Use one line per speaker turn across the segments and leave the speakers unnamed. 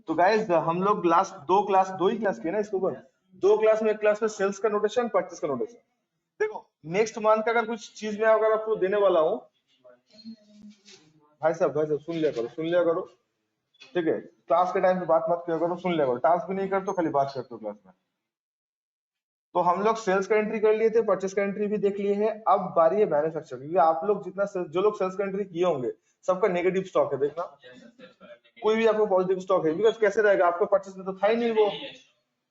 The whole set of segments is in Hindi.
तो गाइस हम लोग लास्ट दो ही क्लास किए ना इसके ऊपर। दो क्लास में, एक क्लास में सेल्स का नोटेशन, परचेस का नोटेशन। देखो नेक्स्ट मंथ का अगर कुछ चीज मैं अगर आपको देने वाला हूँ, भाई साहब सुन लिया करो, ठीक है। क्लास के टाइम पे बात मत किया करो, सुन लिया करो। टास्क भी नहीं करते हो, खाली बात करते हो क्लास में। तो हम लोग सेल्स का एंट्री कर लिए थे, परचेस का एंट्री भी देख लिए है। अब बारी है मैन्युफैक्चर, क्योंकि आप लोग जितना जो लोग सेल्स का एंट्री किए होंगे सबका नेगेटिव स्टॉक है, देखना कोई भी आपको पॉजिटिव स्टॉक है। बिकॉज कैसे रहेगा, आपको परचेस में तो था ही नहीं वो।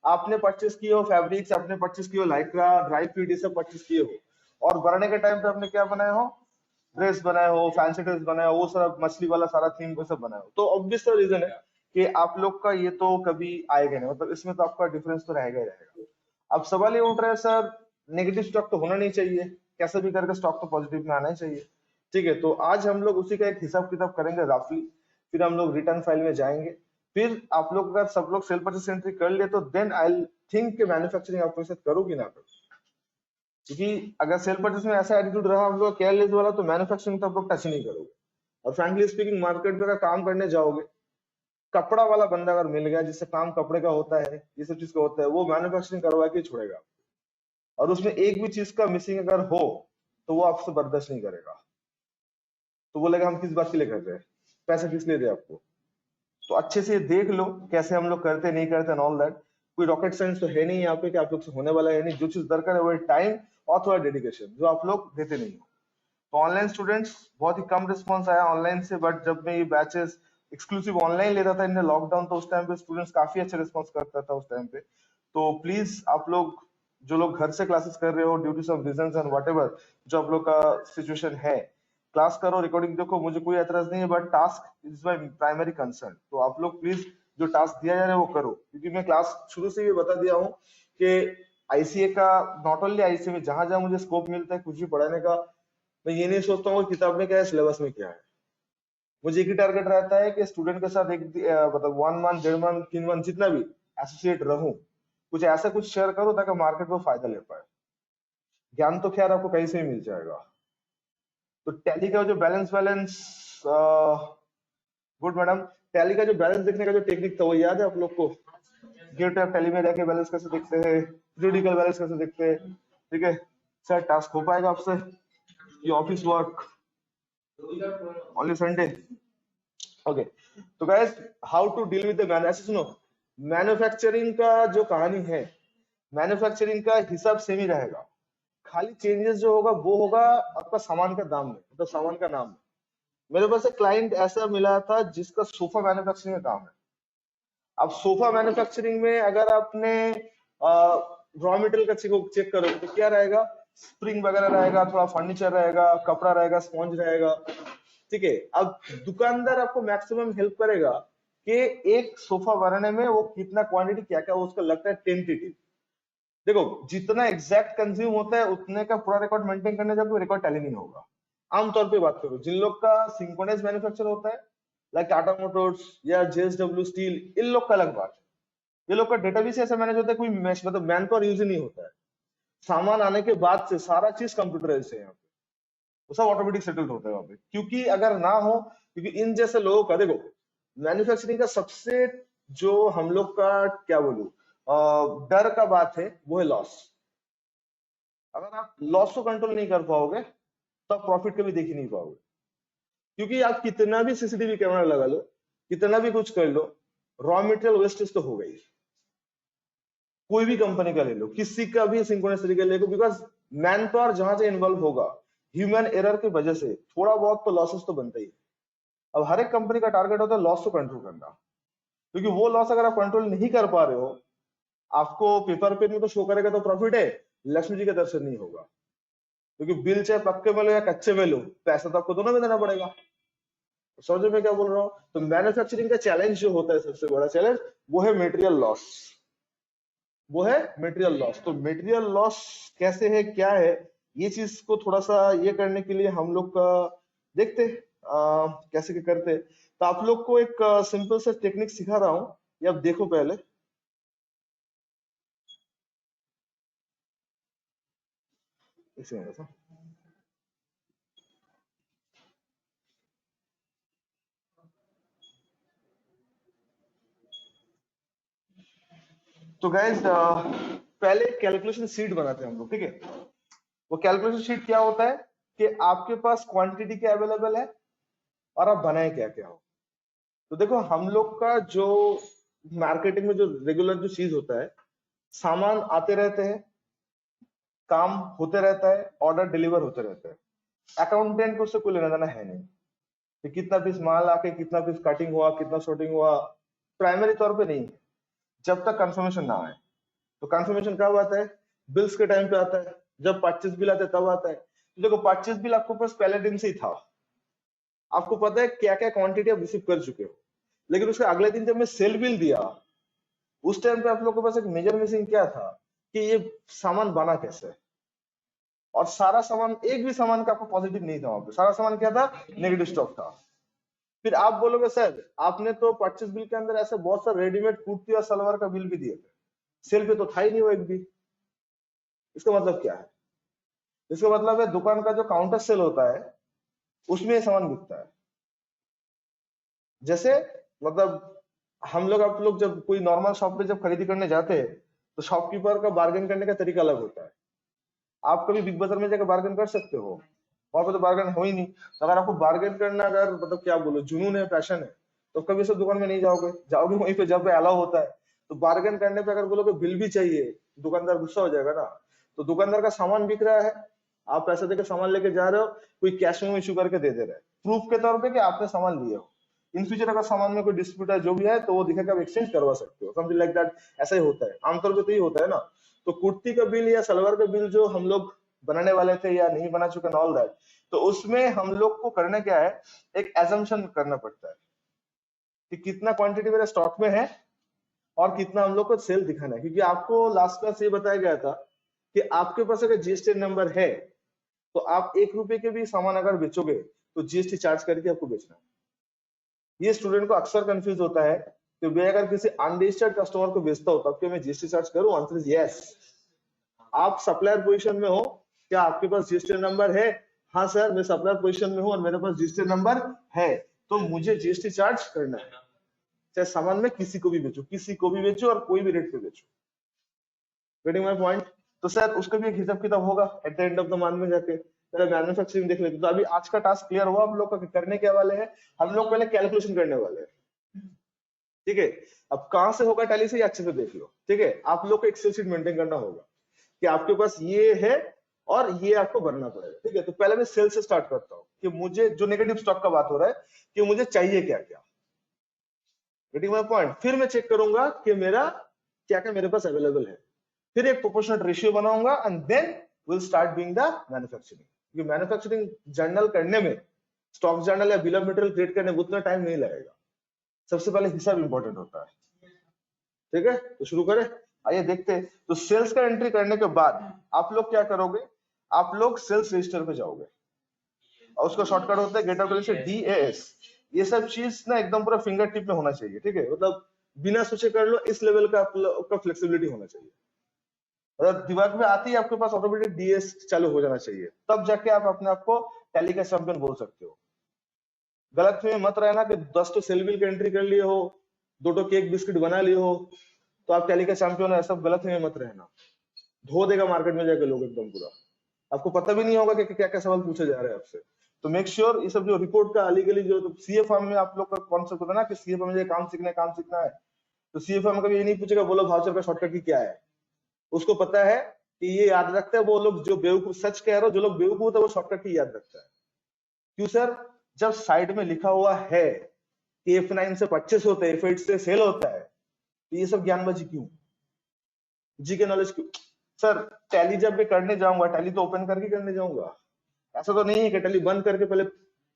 आपने परचेस किए हो फैब्रिक्स, आपने परचेस किए हो लाइक्रा, ड्राई फिट, ये सब परचेस किए हो। और बढ़ने के टाइम पे आपने क्या बनाए हो, ड्रेस बनाए हो, फैंसी ड्रेस बनाए हो, वो सब मछली वाला सारा थीम वो सब बनाए हो। तो ऑब्वियस रीजन है कि आप लोग का ये तो कभी आएगा नहीं, मतलब इसमें तो आपका डिफरेंस तो रहेगा ही रहेगा। अब सवाल ये उठ रहा है सर, नेगेटिव स्टॉक तो होना नहीं चाहिए, कैसे भी करके स्टॉक तो पॉजिटिव में आना ही चाहिए। ठीक है, तो आज हम लोग उसी का एक हिसाब किताब करेंगे रफली, फिर हम लोग रिटर्न फाइल में जाएंगे। फिर आप लोग अगर सब लोग सेल परचेस एंट्री कर ले तो देन आई थिंक कि मैन्युफैक्चरिंग आप लोग करोगी ना करो। क्योंकि अगर सेल परचेस में ऐसा एटीट्यूड रहा हम लोग केयरलेस वाला, तो मैन्युफैक्चरिंग तो आप लोग टच ही नहीं करोगे। और फ्रैंकली स्पीकिंग, मार्केट में अगर काम करने जाओगे, कपड़ा वाला बंदा अगर मिल गया जिससे काम कपड़े का होता है, ये सब चीज का होता है, वो मैन्युफैक्चरिंग करवा के छोड़ेगा। और उसमें एक भी चीज का मिसिंग अगर हो तो वो आपसे बर्दाश्त नहीं करेगा। तो बोलेगा हम किस बात के लिए कर रहे हैं, पैसा किस लिए दे आपको। तो अच्छे से देख लो कैसे हम लोग करते नहीं करते एंड ऑल दैट। कोई रॉकेट साइंस तो है नहीं यहाँ पे कि आप लोग से होने वाला है नहीं। जो चीज दरकार है वो टाइम और थोड़ा डेडिकेशन, जो आप लोग देते नहीं हो। तो ऑनलाइन स्टूडेंट्स बहुत ही कम रिस्पॉन्स आया ऑनलाइन से, बट जब मैं ये बैचेस एक्सक्लूसिव ऑनलाइन लेता था इन लॉकडाउन, तो उस टाइम पे स्टूडेंट्स काफी अच्छा रिस्पॉन्स करता था उस टाइम पे। तो प्लीज आप लोग जो लोग घर से क्लासेस कर रहे हो due to some reasons and whatever, जो आप लोग का सिचुएशन है, क्लास करो, रिकॉर्डिंग देखो, मुझे कोई एतराज नहीं है, but task is my primary concern. तो आप लोग प्लीज जो टास्क दिया जा रहा है वो करो, क्योंकि मैं क्लास शुरू से ये बता दिया हूँ कि आईसीए का, नॉट ओनली आईसीए में, जहां जहां मुझे स्कोप मिलता है कुछ भी पढ़ाने का, मैं ये नहीं सोचता हूँ किताब में क्या है, सिलेबस में क्या है। मुझे एक ही टारगेट रहता है कि स्टूडेंट के साथ एक मतलब 1 मंथ, 1.5 मंथ, 3 मंथ, जितना भी एसोसिएट रहूं, कुछ ऐसा कुछ शेयर करो ताकि मार्केट को फायदा ले पाए। ज्ञान तो खैर आपको कहीं से भी मिल जाएगा। तो टैली का जो balance balance good madam, tally का जो बैलेंस देखने का जो टेक्निक था वो याद है आप लोग को? गेट ऑफ टैली में रह के बैलेंस कैसे देखते हैं, पीरियडिकल बैलेंस कैसे देखते हैं। ठीक है सर, टास्क हो पाएगा आपसे? ये office work only Sunday? Okay. तो guys, how to deal with the man, ऐसे सुनो, मैन्युफैक्चरिंग का जो कहानी है, मैन्युफैक्चरिंग का हिसाब सेम ही रहेगा। खाली चेंजेस जो होगा वो होगा आपका सामान का दाम में, मतलब सामान का नाम में। मेरे पास एक क्लाइंट ऐसा मिला था जिसका सोफा मैन्युफैक्चरिंग का काम है। अब सोफा मैन्युफैक्चरिंग में अगर आपने रॉ मटेरियल का चेक करोगे तो क्या रहेगा, स्प्रिंग वगैरह रहेगा, थोड़ा फर्नीचर रहेगा, कपड़ा रहेगा, स्पॉन्ज रहेगा। ठीक है, अब दुकानदार आपको मैक्सिमम हेल्प करेगा कि एक सोफा बनाने में वो कितना क्वांटिटी, क्या क्या उसका लगता है टेंटेटिव। देखो जितना एग्जैक्ट कंज्यूम होता है उतने का पूरा रिकॉर्ड मेंटेन करने जब रिकॉर्ड टैली नहीं होगा। आमतौर पे बात करो, जिन लोग का सिंक्रोनाइज मैन्युफैक्चर होता है, लाइक टाटा मोटर्स या जेएसडब्ल्यू स्टील, इन लोग का अलग बात है। ये लोग का डेटाबेस ऐसा मैनेज होता है, कोई मतलब मैन पावर यूज ही नहीं होता है। सामान आने के बाद से सारा चीज कंप्यूटराइज है यहाँ पे, वो सब ऑटोमेटिक सेटल्ड होता है वहां पे। क्योंकि अगर ना हो, क्योंकि इन जैसे लोगों का, देखो मैन्युफैक्चरिंग का सबसे जो हम लोग का क्या बोलूं डर का बात है वो है लॉस। अगर आप लॉस को कंट्रोल नहीं कर पाओगे तो आप प्रॉफिट कभी देख ही नहीं पाओगे। क्योंकि आप कितना भी सीसीटीवी कैमरा लगा लो, कितना भी कुछ कर लो, रॉ मटेरियल वेस्टेज तो हो गई। कोई भी कंपनी का ले लो, किसी का भी सिंक्रोनस तरीके ले लो, बिकॉज मैन पावर जहां से इन्वॉल्व होगा, ह्यूमन एरर की वजह से थोड़ा बहुत तो लॉसेस तो बनता ही है। अब हर एक कंपनी का टारगेट होता है लॉस को कंट्रोल करना, क्योंकि वो लॉस अगर आप कंट्रोल नहीं कर पा रहे हो, आपको पेपर पे में तो शो करेगा तो प्रॉफिट है, लक्ष्मी जी का दर्शन नहीं होगा। क्योंकि बिल चाहे पक्के में लो या कच्चे में लो, पैसा तो आपको दोनों में देना पड़ेगा। समझो मैं क्या बोल रहा हूँ? तो मैन्युफैक्चरिंग का चैलेंज जो होता है, सबसे बड़ा चैलेंज वो है मेटेरियल लॉस। वो है मेटेरियल लॉस। तो मेटेरियल लॉस कैसे है, क्या है, ये चीज को थोड़ा सा ये करने के लिए हम लोग का देखते हैं कैसे क्या करते हैं। तो आप लोग को एक सिंपल सा टेक्निक सिखा रहा हूँ, ये आप देखो पहले। इसे तो गाइस पहले कैलकुलेशन शीट बनाते हैं हम लोग, ठीक है। वो कैलकुलेशन शीट क्या होता है कि आपके पास क्वांटिटी क्या अवेलेबल है और आप बनाए क्या क्या हो। तो देखो हम लोग का जो मार्केटिंग में जो रेगुलर जो चीज होता है, सामान आते रहते हैं, काम होते रहता है, ऑर्डर डिलीवर होते रहते हैं। अकाउंटेंट को उससे कोई लेना देना है नहीं कि कितना पीस माल आके कितना पीस कटिंग हुआ कितना शॉर्टिंग हुआ, प्राइमरी तौर पे नहीं है जब तक कंफर्मेशन ना आए। तो कंफर्मेशन कब आता है? बिल्स के टाइम पे आता है, जब 25 बिल आते हैं तब आता है। तो देखो 25 बिल आपको पास पहले दिन से ही था, आपको पता है क्या क्या क्वांटिटी आप रिसीव कर चुके हो, लेकिन उसके अगले दिन जब मैं सेल बिल दिया उस टाइम पे आप लोगों के पास एक मेजर मिसिंग क्या था कि ये सामान बना कैसे। और सारा सामान, एक भी सामान का आपको पॉजिटिव नहीं था वहां पे, सारा सामान क्या था? नेगेटिव स्टॉक था। फिर आप बोलोगे सर आपने तो 25 बिल के अंदर ऐसे बहुत सारे रेडीमेड कुर्ती और सलवार का बिल भी दिए थे, सेल पे तो था ही नहीं वो एक भी। इसका मतलब क्या है? इसका मतलब है दुकान का जो काउंटर सेल होता है उसमें ये सामान बिकता है। जैसे मतलब हम लोग आप लोग जब कोई नॉर्मल शॉप पे जब खरीदी करने जाते हैं तो शॉपकीपर का बार्गेन करने का तरीका अलग होता है। आप कभी बिग बाजार में जाकर बार्गेन कर सकते हो? वहां पे तो बार्गेन हो ही नहीं। तो अगर आपको बार्गेन करना, अगर मतलब क्या बोलो, जुनून है, पैशन है, तो कभी सब दुकान में नहीं जाओगे, जाओगे वहीं पे जब पे अलाउ होता है। तो बार्गेन करने पे अगर बोलोगे बिल भी चाहिए, दुकानदार गुस्सा हो जाएगा ना। तो दुकानदार का सामान बिक रहा है, आप पैसे देकर सामान लेके जा रहे हो, कोई कैश में इशू करके दे दे रहा है प्रूफ के तौर पे कि आपने सामान लिया हो। इन फ्यूचर अगर सामान में कोई डिस्प्यूट है जो भी है तो वो दिखाकर आप एक्सचेंज करवा सकते हो, समथिंग लाइक दैट। ऐसा ही होता है आमतौर पे, तो ही होता है ना। तो कुर्ती का बिल या सलवार का बिल जो हम लोग बनाने वाले थे या नहीं बना चुके ऑल दैट, तो उसमें हम लोग को करना क्या है, एक एजम्पशन करना पड़ता है कि कितना क्वांटिटी मेरे स्टॉक में है और कितना हम लोग को सेल दिखाना है। क्योंकि आपको लास्ट क्लास ये बताया गया था कि आपके पास अगर जीएसटी नंबर है तो आप 1 रुपए के भी सामान अगर बेचोगे तो जीएसटी चार्ज करके आपको बेचना है। ये स्टूडेंट को अक्सर कंफ्यूज होता है कि मैं अगर किसी अनरजिस्टर्ड कस्टमर को बेचता हूँ तब क्या मैं जीएसटी चार्ज करूँ? Answer is yes. आप सप्लायर पोजीशन में हो, क्या आपके पास जीएसटी नंबर है? हाँ सर मैं सप्लायर पोजीशन में हूँ और मेरे पास जीएसटी नंबर है, तो मुझे जीएसटी चार्ज करना है, चाहे सामान में किसी को भी बेचो, किसी को भी बेचो और कोई भी रेट पे बेचो। Getting my point? तो सर उसका भी एक हिसाब किताब होगा at the end of the month में जाके। पहले मैन्युफैक्चरिंग देख लेते। तो अभी आज का टास्क क्लियर हुआ हम लोग का कि करने क्या वाले हैं। हम लोग पहले कैलकुलेशन करने वाले हैं, ठीक है। अब कहां से होगा? टैली से, अच्छे से देख लो, ठीक है। आप लोग को एक्सेल शीट मेंटेन करना होगा कि आपके पास ये है और ये आपको भरना पड़ेगा, ठीक है। तो पहले मैं सेल से स्टार्ट करता हूँ कि मुझे जो नेगेटिव स्टॉक का बात हो रहा है कि मुझे चाहिए क्या क्या। Getting my point? फिर मैं चेक करूंगा कि मेरा क्या क्या मेरे पास अवेलेबल है, फिर एक प्रोपोर्शनल रेशियो बनाऊंगा and then will start doing the manufacturing. क्योंकि मैन्युफैक्चरिंग जर्नल करने में, स्टॉक जर्नल या बिल ऑफ मटेरियल क्रिएट करने में उतना टाइम नहीं लगेगा। सबसे पहले हिसाब इंपॉर्टेंट होता है, ठीक है। तो शुरू करें, आइए देखते हैं। तो सेल्स का एंट्री करने के बाद आप लोग क्या करोगे? आप लोग सेल्स रजिस्टर पे जाओगे और उसका शॉर्टकट होता है गेट आउट से DAS। ये सब चीज ना एकदम पूरा फिंगर टिप में होना चाहिए, ठीक है। मतलब बिना सोचे कर लो, इस लेवल का आपका फ्लेक्सिबिलिटी होना चाहिए। मतलब दिमाग में आती है आपके पास ऑटोमेटिक DS चालू हो जाना चाहिए, तब जाके आप अपने आप को टैली का चैंपियन बोल सकते हो। गलत में मत रहना कि 10 तो सेल बिल की एंट्री कर लिए हो, 2 तो केक बिस्किट बना लिए हो तो आप टैली का चैंपियन हो, ऐसा गलत में मत रहना। धो देगा मार्केट में जाके लोग एकदम पूरा, आपको पता भी नहीं होगा कि क्या क्या सवाल पूछे जा रहे हैं आपसे। तो मेक श्योर ये सब जो रिपोर्ट का अली गली जो सीए फॉर्म में आप लोग का कॉन्सेप्ट होता है ना कि सीए फॉर्म में काम सीखना है, काम सीखना है, तो सीए फॉर्म कभी ये नहीं पूछेगा बोलो वाउचर का शॉर्टकट की क्या है। उसको पता है कि ये याद रखता है वो लोग जो बेवकूफ, सच कह रहे हो, जो लोग बेवकूफ होता है वो शॉर्टकट की याद रखता है। क्यों सर? जब साइड में लिखा हुआ है कि F9 से 25 होते हैं, F8 से सेल होता है, तो ये सब ज्ञानबाजी क्यों, जी के नॉलेज क्यों? सर टैली जब मैं करने जाऊंगा, टैली तो ओपन करके करने जाऊंगा। ऐसा तो नहीं है कि टैली बंद करके पहले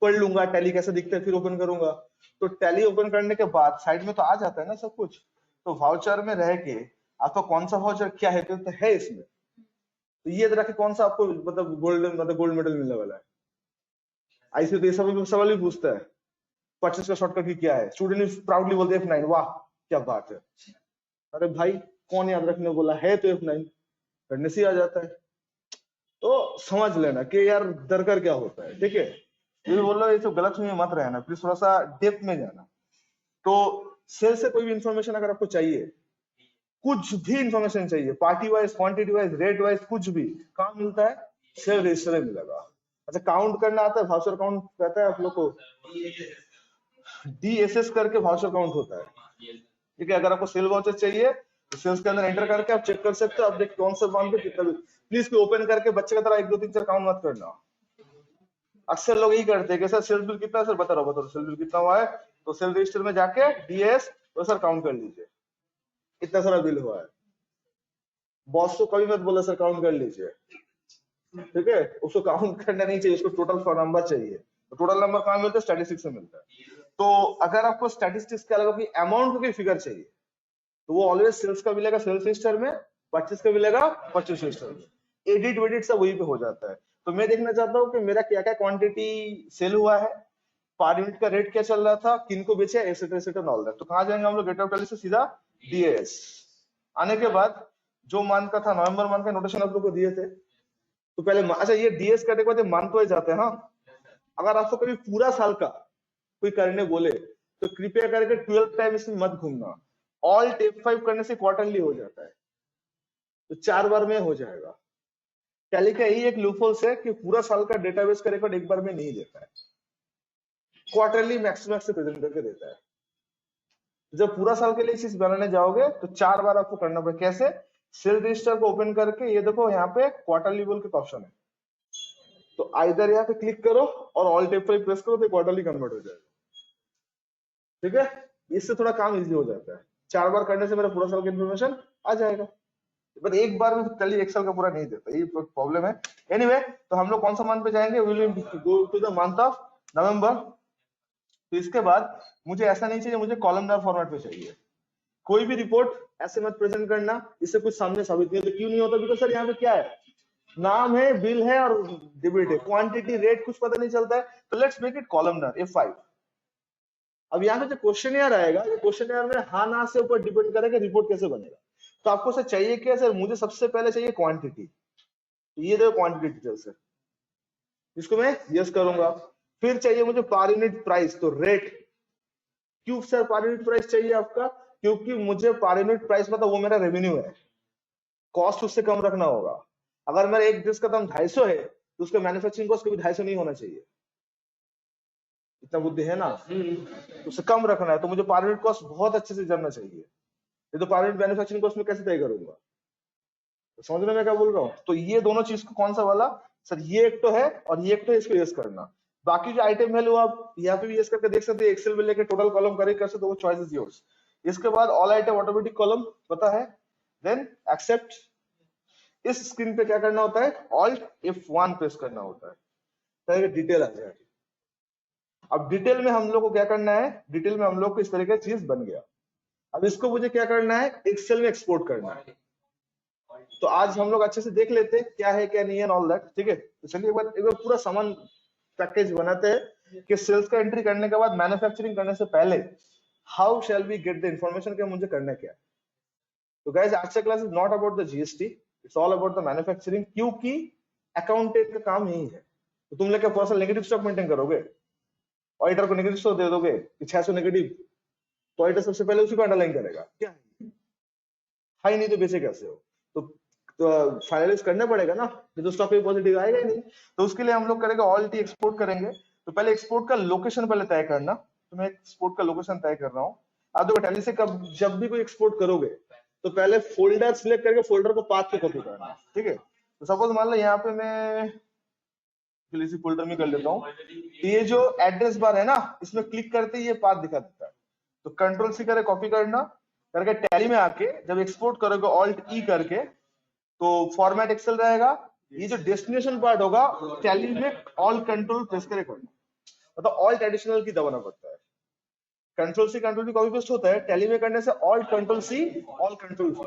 पढ़ लूंगा टैली कैसे दिखता है फिर ओपन करूंगा। तो टैली ओपन करने के बाद साइड में तो आ जाता है ना सब कुछ। तो वाउचर में रह के आपका कौन सा वाउचर क्या है तो है इसमें, तो ये रखे कौन सा आपको मतलब गोल्ड मेडल मिलने वाला है। ऐसे तो ये सब सवाल भी पूछता है 25 का शॉर्टकट की क्या है, स्टूडेंट प्राउडली बोलते F9, वाह क्या बात है। अरे भाई कौन याद रखने बोला है, तो F9 करने से आ जाता है। तो समझ लेना कि यार दरकार क्या होता है, ठीक है। ये बोल रहा ये तो गलत में मत रहना, प्लीज थोड़ा सा डेप्थ में जाना। तो सेल से कोई भी इंफॉर्मेशन अगर आपको चाहिए कुछ भी इंफॉर्मेशन चाहिए, party wise, quantity wise, rate wise, कुछ भी कहाँ मिलता है, सेल रजिस्टर में मिलेगा। अच्छा, काउंट करना आता है, वाउचर काउंट कहता है आप लोग को, DSS करके वाउचर काउंट होता है, ठीक है। अगर आपको सेल वाउचर चाहिए तो सेल्स के अंदर एंटर करके आप चेक कर सकते हो, आप देखिए कौन सा बाउंड पे कितना भी। प्लीज कोई ओपन करके बच्चे की तरह 1 2 3 4 काउंट मत करना। अक्सर लोग यही करते हैं कि सर सेल्स बिल कितना है, सर बता रहा सेल बिल कितना हुआ है, तो सेल रजिस्टर में जाके DS तो सर काउंट कर लीजिए इतना सारा बिल हुआ है। बॉस को कभी मत बोला सर काउंट कर लीजिए, ठीक है। उसको काउंट करना नहीं चाहिए, उसको टोटल नंबर चाहिए। तो टोटल नंबर कहाँ मिलता है, स्टैटिस्टिक्स में मिलता है। तो अगर आपको स्टैटिस्टिक्स के अलावा कोई अमाउंट को कोई फिगर चाहिए तो वो ऑलवेज सेल्स का मिलेगा सेल्स रजिस्टर में, परचेस का मिलेगा परचेस रजिस्टर में। एडिट वेडिट सब वही पे हो जाता है। तो मैं देखना चाहता हूँ कि मेरा क्या क्या क्वांटिटी सेल हुआ है, पर यूनिट का रेट क्या चल रहा था, किन को बेचा, एसेट एसेट ऑल दैट। तो कहाँ जाएंगे हम लोग, गेट आउट से सीधा DAS। आने के बाद जो मंथ का था, नवंबर मंथ का नोटेशन आप लोग को दिए थे, तो पहले अच्छा ये DS करने के बाद मंथ वाइज जाते हैं। हाँ, अगर आपको कभी पूरा साल का कोई करने बोले तो कृपया करके 12 टाइम इसमें मत घूमना। ऑल्ट F5 करने से क्वार्टरली हो जाता है, तो 4 बार में हो जाएगा। टैली का यही एक लूपहोल्स है कि पूरा साल का डेटाबेस का रिकॉर्ड एक बार में नहीं देता है, क्वार्टरली मैक्सिमम से प्रेजेंट करके देता है। जब पूरा साल के लिए चीज बनाने जाओगे तो 4 बार आपको करना पड़ेगा। कैसे, सेल रजिस्टर को ओपन करके ये देखो यहाँ पे क्वार्टरली बोल के ऑप्शन है, तो आइदर यहाँ पे क्लिक करो और ऑल्ट F5 प्रेस करो तो क्वार्टरली कन्वर्ट हो जाएगा, ठीक है। इससे थोड़ा काम इजी हो जाता है, 4 बार करने से मेरा पूरा साल का इन्फॉर्मेशन आ जाएगा। बट एक बार में टैली एक्सेल का पूरा नहीं देता, ये प्रॉब्लम है। एनीवे तो हम लोग कौन सा मंथ पे जाएंगे, we will go to the month of November. तो इसके बाद मुझे ऐसा नहीं चाहिए, मुझे कॉलमनार फॉर्मेट पे चाहिए। कोई भी रिपोर्ट ऐसे मत प्रेजेंट करना, इससे कुछ सामने साबित नहीं होता। क्यों नहीं होता, बिकॉज सर यहाँ पे क्या है, नाम है, बिल है और डेबिट है, क्वांटिटी रेट कुछ पता नहीं चलता है। तो let's make it columnar F5। अब यहाँ पे जो क्वेश्चन आएगा, ये क्वेश्चन में हाँ ना से ऊपर डिपेंड करेगा रिपोर्ट कैसे बनेगा। तो आपको सर चाहिए क्या, सर मुझे सबसे पहले चाहिए क्वांटिटी, तो ये देखो क्वांटिटी डिटेल्स है, इसको मैं यस करूंगा। फिर चाहिए मुझे पर यूनिट प्राइस, तो रेट। क्यों सर पर यूनिट प्राइस चाहिए आपका, क्योंकि मुझे पर यूनिट प्राइस पता, वो मेरा रेवेन्यू है, कॉस्ट उससे कम रखना होगा। अगर मेरा एक ड्रेस का दाम 250 है तो उसका मैन्युफैक्चरिंग कॉस्ट कभी 250 नहीं होना चाहिए, इतना बुद्धि है ना, तो उससे कम रखना है। तो मुझे पर यूनिट कॉस्ट बहुत अच्छे से जानना चाहिए, ये तो पर यूनिट मैन्युफैक्चरिंग कॉस्ट में कैसे तय करूंगा, तो समझ रहे मैं क्या बोल रहा हूँ। तो ये दोनों चीज को कौन सा वाला, सर ये एक तो है और ये एक तो है, इसको यस करना। बाकी जो आइटम वैल्यू आप यहाँ पे भी यस करके देख सकते हैं, एक्सेल में लेके टोटल कॉलम करे कर सकते हो, चॉइस इज योर्स। इसके बाद ऑल आइटम ऑटोमेटिक कॉलम पता है, देन एक्सेप्ट। इस स्क्रीन पे क्या करना होता है, ऑल्ट F1 प्रेस करना होता है, ताकि डिटेल आ जाए। अब डिटेल में हम लोग को क्या करना है, डिटेल में हम लोग को इस तरह का चीज बन गया। अब इसको मुझे क्या करना है, एक्सेल में एक्सपोर्ट करना है। तो आज हम लोग अच्छे से देख लेते हैं क्या है क्या नहीं है ऑल दैट, ठीक है। तो चलिए एक बार पूरा सामान पैकेज बनाते हैं कि सेल्स का एंट्री करने के बाद मैन्युफैक्चरिंग करने से पहले how shall we get the information कि मुझे करना क्या है। तो गाइस आज का class is not about the GST, it's all about the manufacturing, क्योंकि अकाउंटेंट का काम यही है। तो तुम लोग क्या पर्सनल नेगेटिव स्टॉक मेंटेन करोगे, ऑडिटर को नेगेटिव स्टॉक दे दोगे कि 600 नेगेटिव, तो ऑडिटर सबसे पहले उसी को अंडरलाइन करेगा, क्या हाई नहीं तो बेचे कैसे हो। तो फाइनलाइज करना पड़ेगा ना, नहीं तो स्टॉक में पॉजिटिव आएगा ही नहीं। तो उसके लिए हम लोग करेंगे ऑल टी एक्सपोर्ट करेंगे। तो पहले एक्सपोर्ट का लोकेशन पहले तय करना, तो मैं एक्सपोर्ट का लोकेशन तय कर रहा हूँ। आप देखो टैली से कब जब भी कोई एक्सपोर्ट करोगे तो पहले फोल्डर सिलेक्ट करके फोल्डर को पाथ पे कॉपी करना, ठीक है। तो सपोज मान लो यहाँ पे मैं इसी फोल्डर में कर लेता हूँ, तो ये जो एड्रेस बार है ना, इसमें क्लिक करते ही ये पाथ दिखा देता है। तो कंट्रोल सी करे कॉपी करना, करके टैली में आके जब एक्सपोर्ट करोगे ऑल्ट ई करके, तो फॉर्मेट एक्सेल रहेगा। ये जो डेस्टिनेशन पार्ट होगा टैली में ऑल कंट्रोल प्रेस करे करना, मतलब ऑल्ट एडिशनल की दबाना पड़ता है। Control C control V copy paste होता है, टैली में करने से alt control C alt control V.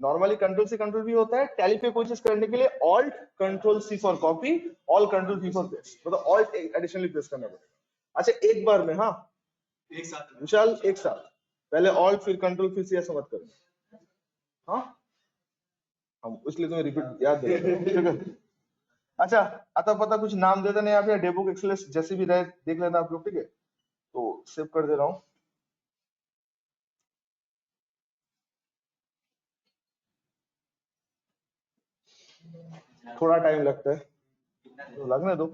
Normally control C control V होता है, टैली पे कोई चीज करने के लिए alt control C for copy, alt control V for paste, मतलब ऑल्ट एडिशनली प्रेस करना पड़ेगा। अच्छा एक बार में, हाँ एक साथ विशाल, एक साथ पहले ऑल्ट फिर कंट्रोल फिर सी, ऐसा मत करो, हाँ हम इसलिए तुम्हें रिपीट याद दे। अच्छा अतः पता कुछ नाम दे देना, या फिर डेबुक एक्सेलेस जैसे भी रहे देख लेना आप लोग, ठीक है। तो सेव कर दे रहा हूँ। थोड़ा टाइम लगता है तो लगने दो।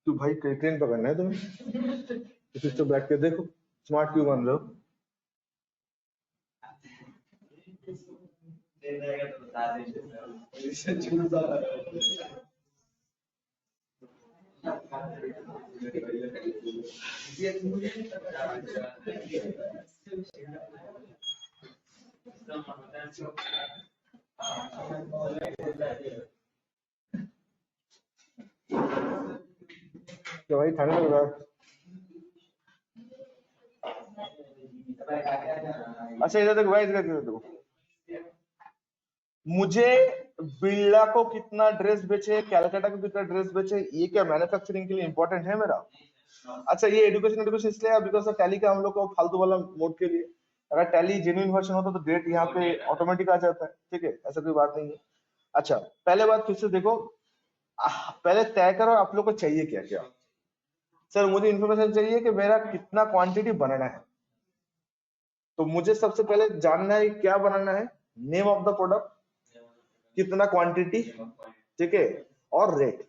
तू भाई ट्रेन पकड़ना है तुम्हें तो फिर तो बैठ के देखो स्मार्ट क्यों बन रहे हो। क्या भाई ठंड लग रहा है? अच्छा इधर देखो भाई, इधर देखो, मुझे बिरला को कितना ड्रेस बेचे, कैलकाटा को कितना ड्रेस बेचे, ये क्या मैन्युफैक्चरिंग के लिए इंपॉर्टेंट है मेरा? अच्छा ये एजुकेशन एजुकेशन इसलिए बिकॉज ऑफ टैली का हम लोग को फालतू वाला मोड के लिए। अगर टैली जेन्युइन वर्जन होता तो डेट यहाँ पे ऑटोमेटिक आ जाता है, ठीक है, ऐसा कोई बात नहीं है। अच्छा पहले बात फिर से देखो, पहले तय करो आप लोग को चाहिए क्या क्या। सर मुझे इन्फॉर्मेशन चाहिए कि मेरा कितना क्वांटिटी बनाना है। तो मुझे सबसे पहले जानना है क्या बनाना है, नेम ऑफ द प्रोडक्ट, कितना क्वांटिटी, ठीक है, और रेट।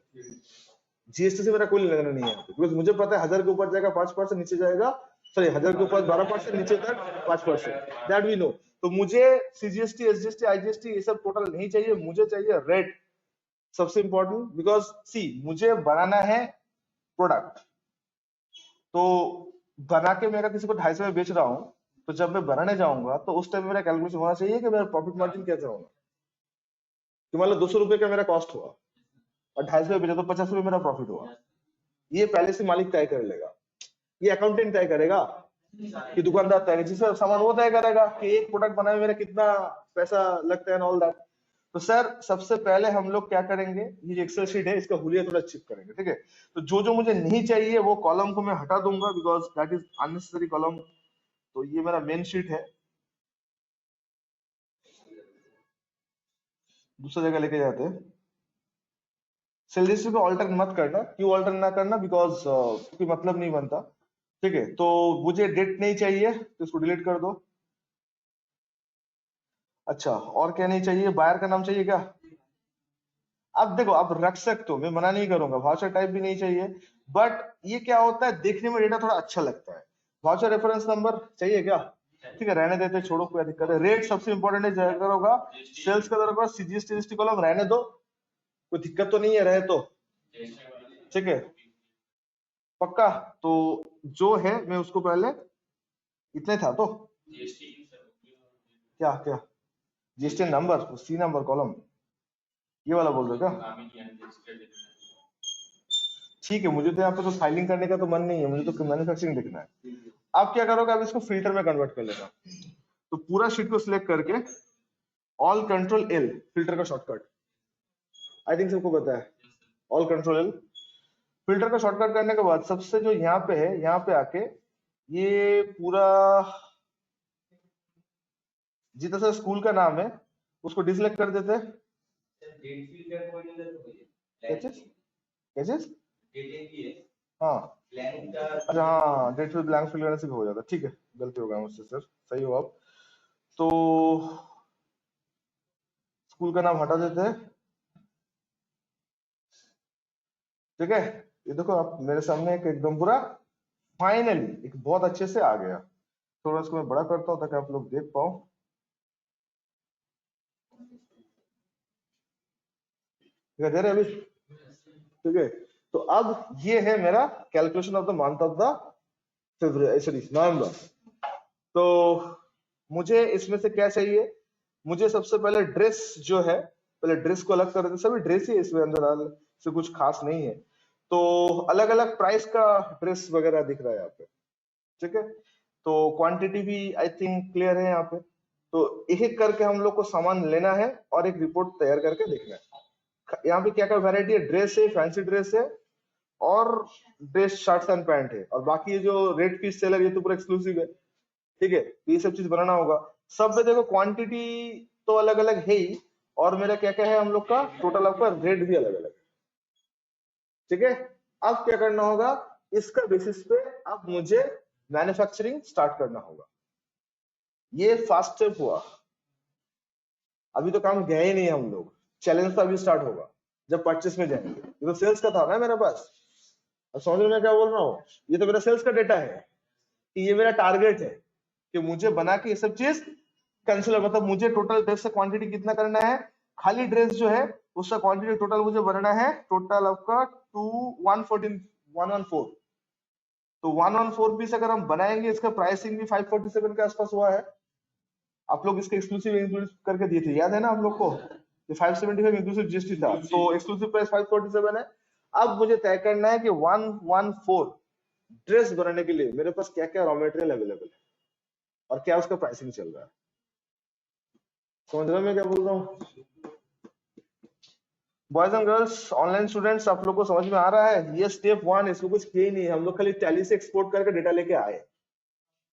जीएसटी से मेरा कोई लेना देना नहीं है बिकॉज मुझे पता है 1000 के ऊपर जाएगा 5%, नीचे जाएगा, सॉरी 1000 के ऊपर 12%, नीचे तक 5%, दैट वी नो। तो मुझे सीजीएसटी एसजीएसटी आईजीएसटी ये सब टोटल नहीं चाहिए, मुझे चाहिए रेट, सबसे इंपॉर्टेंट। बिकॉज सी मुझे बनाना है प्रोडक्ट, तो बना के मेरा किसी को 250 में बेच रहा हूँ, तो जब मैं बनाने जाऊंगा तो उस टाइम मेरा कैलकुलेशन होना चाहिए कि मेरा प्रॉफिट मार्जिन कैसे होगा। कि मतलब 200 रुपए का मेरा कॉस्ट हुआ और 250 में बेचा तो 50 रुपए मेरा प्रॉफिट हुआ, ये पहले से मालिक तय कर लेगा, ये अकाउंटेंट तय करेगा कि दुकानदार तय, जिससे सामान वो तय करेगा कि एक प्रोडक्ट बनाने में मेरा कितना पैसा लगता है, ऑल दैट। तो सर सबसे पहले हम लोग क्या करेंगे, ये एक्सेल शीट है इसका हुलिया थोड़ा चेक करेंगे, ठीक है। तो जो जो मुझे नहीं चाहिए वो कॉलम को मैं हटा दूंगा because that is unnecessary column. तो ये मेरा मेन शीट है, दूसरी जगह लेके जाते हैं। सेल रजिस्टर को ऑल्टर मत करना, क्यों ऑल्टर ना करना, बिकॉज क्योंकि मतलब नहीं बनता, ठीक है। तो मुझे डेट नहीं चाहिए तो इसको डिलीट कर दो। अच्छा और क्या नहीं चाहिए, बायर का नाम चाहिए क्या? अब देखो आप रख सकते हो, मैं मना नहीं करूंगा, वाउचर टाइप भी नहीं चाहिए, बट ये क्या होता है देखने में डेटा थोड़ा अच्छा लगता है। वाउचर रेफरेंस नंबर चाहिए क्या? ठीक है रहने देते, छोड़ो कोई दिक्कत है। रेट सबसे इंपॉर्टेंट है, ज्यादा होगा सेल्स का होगा, सीजीएसटी कॉलम रहने दो, कोई दिक्कत तो नहीं है, रहे तो ठीक है पक्का। तो जो है मैं उसको पहले, इतने था तो क्या क्या GST number, C number column, ये वाला बोल रहे क्या? ठीक है, मुझे तो यहाँ पे तो फाइलिंग करने का तो मन नहीं है, मुझे तो मैन्युफैक्चरिंग देखना है। आप क्या करोगे, आप इसको फिल्टर में कन्वर्ट कर लेना। तो पूरा शीट को सिलेक्ट करके ऑल कंट्रोल एल, फिल्टर का शॉर्टकट, आई थिंक सबको पता है, ऑल कंट्रोल एल। फिल्टर का शॉर्टकट करने के बाद सबसे जो यहाँ पे है, यहाँ पे आके ये पूरा जितना सा स्कूल का नाम है उसको डिसलेक्ट कर देते हैं। हाँ अच्छा हाँ, डेट फिल ब्लैंक फिल करने से भी हो जाता, ठीक है, गलती हो गया मुझसे सर, सही हो आप। तो स्कूल का नाम हटा देते हैं, ठीक है। ये देखो आप मेरे सामने एक एकदम पूरा फाइनली एक बहुत अच्छे से आ गया। थोड़ा इसको मैं बड़ा करता हूँ ताकि आप लोग देख पाओ, दिखाई दे रहा है अभी, ठीक है। तो अब ये है मेरा calculation of the month of the February, sorry November. तो मुझे इसमें से क्या चाहिए, मुझे सबसे पहले ड्रेस जो है, पहले ड्रेस को अलग कर देते, सभी ड्रेस ही है इसमें अंदर, से कुछ खास नहीं है। तो अलग अलग प्राइस का ड्रेस वगैरह दिख रहा है यहाँ पे, ठीक है। तो क्वांटिटी भी आई थिंक क्लियर है यहाँ पे। तो एक एक करके हम लोग को सामान लेना है और एक रिपोर्ट तैयार करके देखना है। यहाँ पे क्या क्या वैरायटी है, ड्रेस है, फैंसी ड्रेस है, और ड्रेस शर्ट्स एंड पैंट है, और बाकी ये जो रेड फिश सेलर ये तो पूरा एक्सक्लूसिव है, ठीक है। तो ये सब चीज बनाना होगा। सब में देखो क्वांटिटी तो अलग अलग है ही, और मेरा क्या क्या है हम लोग का टोटल आपका रेट भी अलग अलग, ठीक है। अब क्या करना होगा, इसका बेसिस पे अब मुझे मैन्युफैक्चरिंग स्टार्ट करना होगा। ये फर्स्ट स्टेप हुआ, अभी तो काम गए ही नहीं हम लोग, चैलेंज तो अभी स्टार्ट होगा जब परचेस में जाएंगे। ये तो सेल्स का था ना मेरे पास। अब समझ में मैं क्या बोल रहा हूँ, ये तो मेरा सेल्स का डेटा है कि ये मेरा टारगेट है कि मुझे बना के ये सब चीज कैंसिल, मतलब मुझे टोटल ड्रेस से क्वांटिटी कितना करना है, खाली ड्रेस जो है उसका क्वांटिटी टोटल मुझे बनाना है, टोटल आपका 114 तो 114 पीस अगर हम बनाएंगे, इसका प्राइसिंग भी 547 के आसपास हुआ है। आप लोग इसके एक्सक्लूसिव इंक्लूड करके दिए थे, याद है ना आप लोग को, ये 575 इंक्लूसिव जीएसटी था, तो एक्सक्लूसिव प्राइस 547 है। अब मुझे तय करना है कि 114 ड्रेस बनाने के लिए मेरे पास क्या क्या रॉ मटेरियल अवेलेबल है और क्या उसका प्राइसिंग चल रहा है। समझ रहे हो मैं क्या बोल रहा हूँ? Boys and girls, online students, आप लोग को समझ में आ रहा है? ये स्टेप 1, इसको कुछ किया ही नहीं, हम लोग खाली टैली से एक्सपोर्ट करके डेटा लेके आए।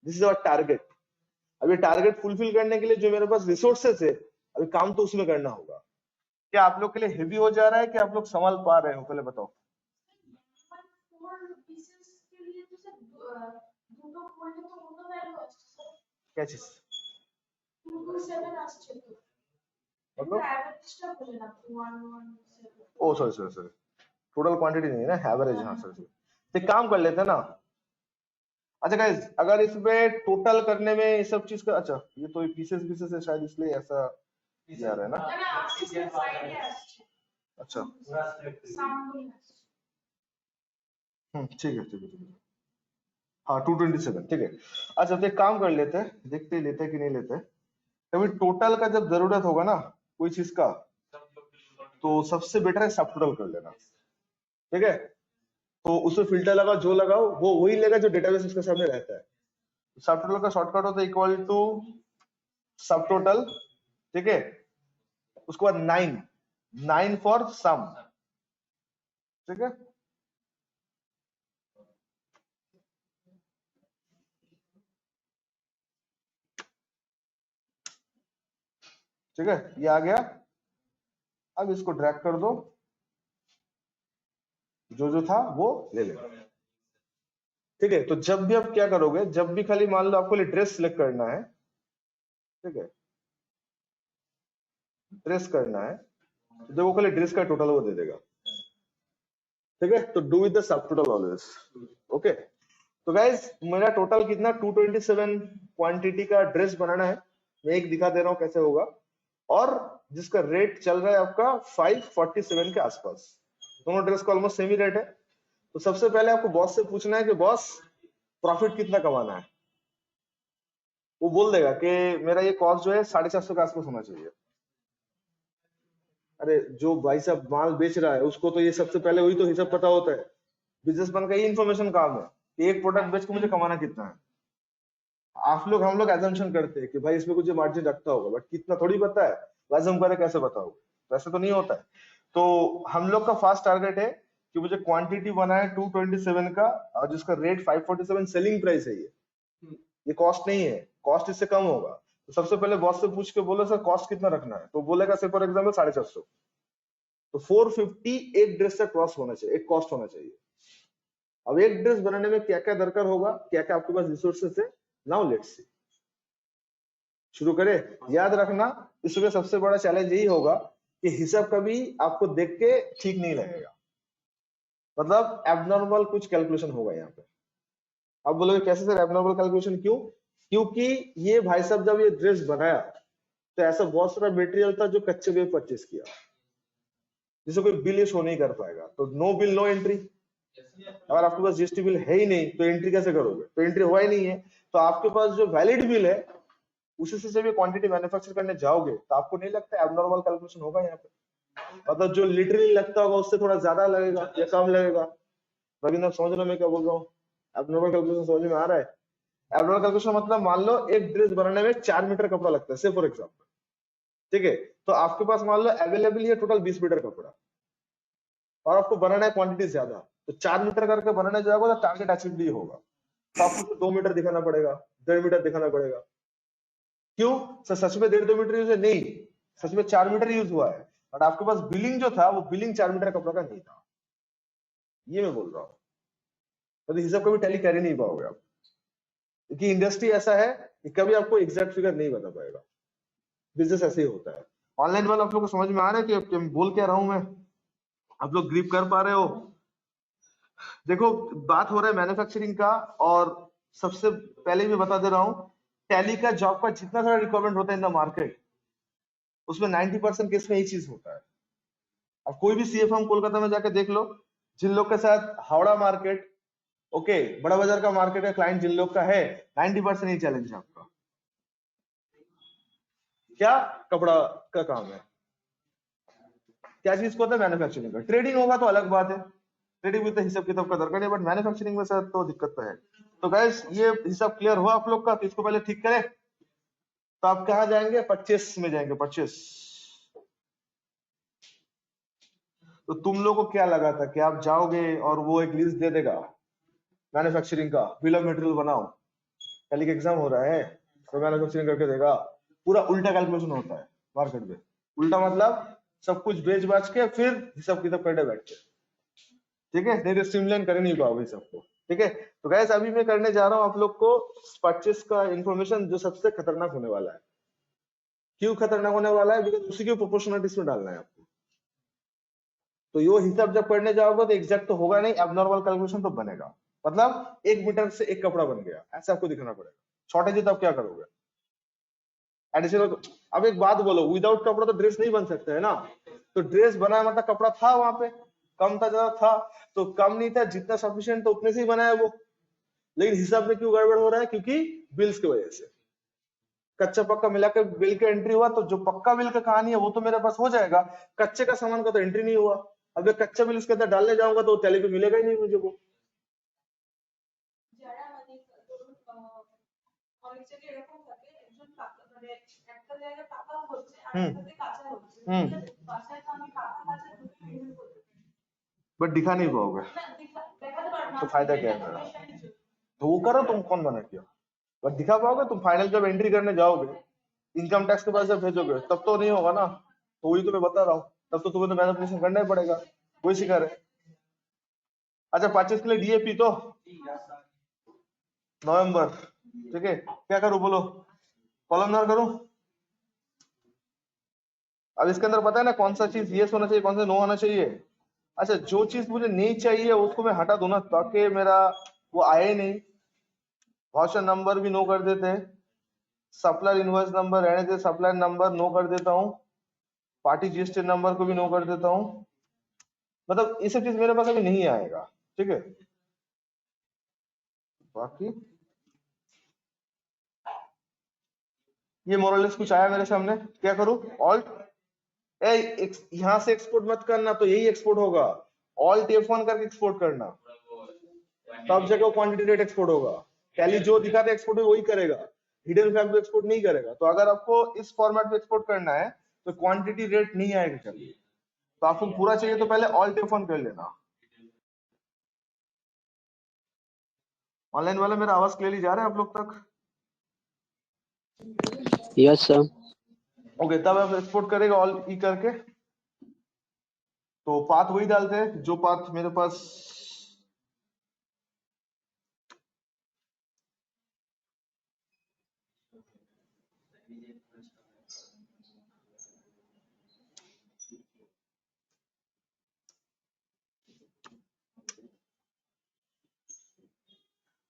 This is our target. अभी टारगेट फुलफिल करने के लिए जो मेरे पास रिसोर्सेस है, अभी काम तो उसमें करना होगा। क्या आप लोग के लिए हेवी हो जा रहा है कि आप लोग संभाल पा रहे हो, पहले बताओ। क्या चीज मतलब? Oh sorry sorry sorry, total quantity नहीं है ना, एवरेज। हाँ सर, एक काम कर लेते हैं ना। अच्छा गाइस, अगर इसमें टोटल करने में ये सब चीज का, अच्छा ये तो पीसेस पीसेस है शायद, इसलिए ऐसा जा रहा है ना। अच्छा ठीक है ठीक है ठीक है। हाँ 227 ठीक है। अच्छा तो एक काम कर लेते हैं, देखते ही लेते हैं कि नहीं लेते हैं। कभी टोटल का जब जरूरत होगा ना कोई चीज का, तो सबसे बेटर है सब टोटल कर लेना, ठीक है। तो उसमें फिल्टर लगाओ, जो लगाओ वो वही लेगा जो डेटाबेस उसके सामने रहता है। सब टोटल का शॉर्टकट होता है इक्वल टू सब टोटल, ठीक है। उसके बाद 9 फॉर सम, ठीक है। ठीक है, ये आ गया। अब इसको ड्रैग कर दो, जो जो था वो ले लेना, ठीक है। तो जब भी आप क्या करोगे, जब भी खाली मान लो आपको ड्रेस सिलेक्ट करना है, ठीक है, ड्रेस करना है, तो देखो खाली ड्रेस का टोटल वो दे देगा, ठीक है। तो do with the sub total always, okay. तो गाइस मेरा टोटल कितना 227 क्वांटिटी का ड्रेस बनाना है। मैं एक दिखा दे रहा हूँ कैसे होगा, और जिसका रेट चल रहा है आपका 547 के आसपास। दोनों ड्रेस का ऑलमोस्ट सेम ही रेट है। तो सबसे पहले आपको बॉस से पूछना है कि बॉस प्रॉफिट कितना कमाना है। वो बोल देगा कि मेरा ये कॉस्ट जो है 450 के आसपास होना चाहिए। अरे जो भाई साहब माल बेच रहा है उसको तो ये सबसे पहले वही तो हिसाब पता होता है। बिजनेसमैन का ये इन्फॉर्मेशन काम है कि एक प्रोडक्ट बेच के मुझे कमाना कितना है। आप लोग हम लोग एजम्पशन करते हैं कि भाई इसमें कुछ मार्जिन रखता होगा, बट कितना थोड़ी पता है, वैसे हम कैसे बताओगे, तो ऐसा तो नहीं होता है। तो हम लोग का फास्ट टारगेट है कि मुझे क्वांटिटी बना है 227 का, और जिसका रेट 547 सेलिंग प्राइस है। ये कॉस्ट नहीं है, कॉस्ट इससे कम होगा। तो सबसे पहले बॉस से पूछ के बोलो सर कॉस्ट कितना रखना है, तो बोलेगा से फॉर एग्जाम्पल 450। तो 450 एक ड्रेस से क्रॉस होना चाहिए, एक कॉस्ट होना चाहिए। अब एक ड्रेस बनाने में क्या क्या दरकार होगा, क्या क्या आपके पास रिसोर्सेस है, नाउ लेट्स सी। शुरू करें। याद रखना इसमें सबसे बड़ा चैलेंज यही होगा कि हिसाब कभी आपको देख के ठीक नहीं लगेगा, मतलब एबनॉर्मल कुछ कैलकुलेशन होगा यहाँ पे। आप बोलोगे कैसे सर एबनॉर्मल कैलकुलेशन, क्यों? क्योंकि ये भाई साहब जब ये ड्रेस बनाया तो ऐसा बहुत सारा मटेरियल था जो कच्चे में परचेस किया, जिसे कोई बिल शो नहीं कर पाएगा। तो नो बिल नो एंट्री। अगर आपके पास जीएसटी बिल है ही नहीं तो एंट्री कैसे करोगे, तो एंट्री हुआ ही नहीं है। तो आपके पास जो वैलिड बिल है उसी से जब ये क्वांटिटी मैन्युफैक्चर करने जाओगे तो आपको नहीं लगता एबनॉर्मल कैलकुलेशन होगा यहाँ पे, मतलब जो लिटरली लगता होगा उससे थोड़ा ज्यादा लगेगा या कम लगेगा। रविंद्र समझ रहे हो मैं क्या बोल रहा हूँ? एबनॉर्मल कैलकुलेशन समझ में आ रहा है? एबनॉर्मल कैलकुलेशन मतलब मान लो एक ड्रेस बनाने में 4 मीटर कपड़ा लगता है से फॉर एग्जाम्पल, ठीक है। तो आपके पास मान लो अवेलेबल है टोटल 20 मीटर कपड़ा, और आपको बनाना है क्वांटिटी ज्यादा, तो 4 मीटर करके बनाने जाओगे तो टारगेट अचीव नहीं होगा। तो आपको 2 मीटर दिखाना पड़ेगा, 1.5 मीटर दिखाना पड़ेगा। क्यों सर, सच में 1.5-2 मीटर यूज है? नहीं, सच में 4 मीटर यूज हुआ है, बट आपके पास बिलिंग जो था वो बिलिंग 4 मीटर कपड़ा का नहीं था। ये मैं बोल रहा हूँ, तो हिसाब कभी टैली कर ही नहीं पाओगे आप, क्योंकि इंडस्ट्री ऐसा है कि कभी आपको एग्जैक्ट फिगर नहीं बता पाएगा। बिजनेस ऐसे ही होता है। ऑनलाइन वाला आप लोग को समझ में आ रहा है कि बोल क्या रहा हूं मैं? आप लोग ग्रिप कर पा रहे हो? देखो, बात हो रहा है मैन्युफैक्चरिंग का, और सबसे पहले भी बता दे रहा हूँ, टैली का जॉब का जितना सारा रिक्वायरमेंट होता है इन द मार्केट, उसमें 90% केस में यही चीज होता है। अब कोई भी सीए फॉर्म कोलकाता में जाके देख लो, जिन लोग के साथ हावड़ा मार्केट, ओके, बड़ा बाजार का मार्केट का क्लाइंट जिन लोग का है, 90% ही चैलेंज है आपका। क्या? कपड़ा का काम है। क्या चीज को होता है? मैन्युफैक्चरिंग का। ट्रेडिंग होगा तो अलग बात है, ट्रेडिंग में तो हिसाब किताब का दरकार है, बट मैन्युफैक्चरिंग में सर तो दिक्कत तो है। तो गाइस, ये हिसाब क्लियर हुआ आप लोग का? तो इसको पहले ठीक करें। तो आप कहाँ जाएंगे? 25 में जाएंगे, 25। तो तुम लोग को क्या लगा था कि आप जाओगे और वो एक लिस्ट दे देगा मैन्युफैक्चरिंग का, बिल ऑफ मटेरियल बनाओ, कल का एग्जाम हो रहा है तो मैन्युफैक्चरिंग करके देगा? पूरा उल्टा कैलकुलेशन होता है मार्केट में। उल्टा मतलब सब कुछ बेच बाच के फिर हिसाब किताब करने बैठते, ठीक है? नहीं तो स्ट्रीमलाइन कर नहीं पाओगे सबको, ठीक है? तो गैस, अभी मैं करने जा रहा हूँ आप लोग को परचेस का इंफॉर्मेशन, जो सबसे खतरनाक होने वाला है। क्यों खतरनाक होने वाला है? बिकॉज उसी के प्रोपोर्शनलिटीज में डालना है आपको। तो यो हिसाब जब करने जाओगे तो एग्जैक्ट तो होगा नहीं, एबनॉर्मल कैलकुलेशन तो बनेगा। मतलब 1 मीटर से एक कपड़ा बन गया, ऐसा आपको दिखाना पड़ेगा। शॉर्टेज है तो आप क्या करोगे? एडिशनल। अब एक बात बोलो, विदाउट कपड़ा तो ड्रेस नहीं बन सकता है ना? तो ड्रेस बनाया मतलब कपड़ा था वहां पे, कम था ज्यादा था? तो कम नहीं था, जितना सफिशिएंट तो उतने से ही बनाया वो। लेकिन हिसाब में क्यों गड़बड़ हो रहा है? क्योंकि बिल्स की वजह से कच्चा पक्का मिलाकर बिल का एंट्री हुआ, तो जो पक्का बिल का कहानी है वो तो मेरे पास हो जाएगा, कच्चे का सामान का तो एंट्री नहीं हुआ। अब मैं कच्चा बिल इसके अंदर डालने जाऊंगा तो टैली पे मिलेगा ही नहीं मुझे वो। बट दिखा नहीं पाओगे तो फायदा क्या है मेरा? तो वो करो, तुम कौन मना किया? बट दिखा पाओगे तुम? फाइनल जब एंट्री करने जाओगे, इनकम टैक्स के पास जब भेजोगे, तब तो नहीं होगा ना। तो वही तो मैं बता रहा हूँ, तब तो तुम्हें तो मैनिपुलेशन करना ही पड़ेगा, वही सिखा रहे। अच्छा, 25 के लिए डीएपी तो नवंबर, ठीक है? क्या करूं बोलो? कॉलमनार करूं? अब इसके अंदर पता है ना कौन सा चीज यस होना चाहिए, कौन सा नो होना चाहिए? अच्छा, जो चीज मुझे नहीं चाहिए उसको मैं हटा दूं ना, ताकि मेरा वो आए ही नहीं। वाउचर नंबर भी नो कर देते हैं, सप्लायर इनवॉइस नंबर रहने दे, सप्लायर नंबर नो कर देता हूँ, पार्टी जीएसटी नंबर को भी नो कर देता हूँ। मतलब ये सब चीज मेरे पास अभी नहीं आएगा, ठीक है? बाकी ये मोरलेस कुछ आया मेरे सामने, क्या करूं? ऑल्ट यहाँ से एक्सपोर्ट मत करना, तो यही एक्सपोर्ट होगा। ऑल्ट F1 करके एक्सपोर्ट करना, तब जाके वो क्वांटिटी रेट एक्सपोर्ट होगा। टैली जो दिखाता है एक्सपोर्ट वही करेगा, हिडन फैक्ट एक्सपोर्ट नहीं करेगा। तो अगर आपको इस फॉर्मेट में एक्सपोर्ट करना है तो क्वांटिटी रेट नहीं आएगा कभी। तो आपको पूरा चाहिए तो पहले ऑल्ट F1 कर लेना। ऑनलाइन वाला मेरा आवाज क्लियरली जा रहा है आप लोग तक?
Yes sir.
ओके, तब आप एक्सपोर्ट करेगा ऑल ई करके। तो पाथ वही डालते हैं जो पाथ मेरे पास।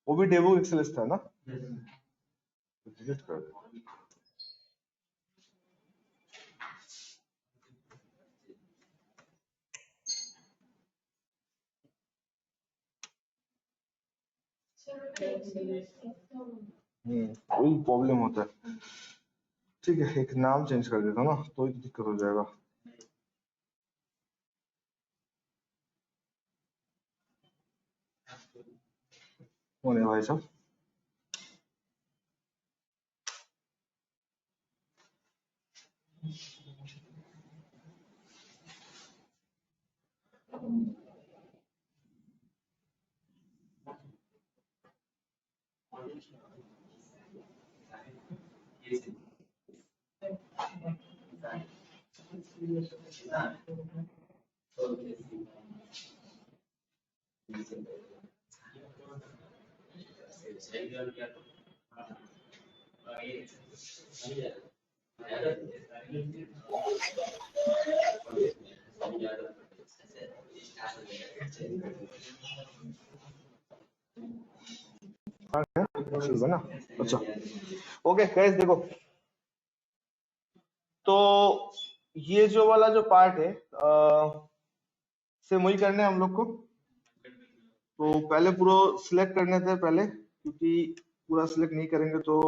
वो भी डेवो एक्सेलेस था ना? डिलीट कर दो। वही प्रॉब्लम होता है। ठीक है, एक नाम चेंज कर देता हूँ ना, तो ही दिक्कत हो जाएगा। कौन है भाई साहब? ना। अच्छा ओके गाइस देखो, तो ये जो वाला जो पार्ट है सेम वही करने हैं हम लोग को। तो पहले पूरा सिलेक्ट करने थे पहले, क्योंकि पूरा सिलेक्ट नहीं करेंगे तो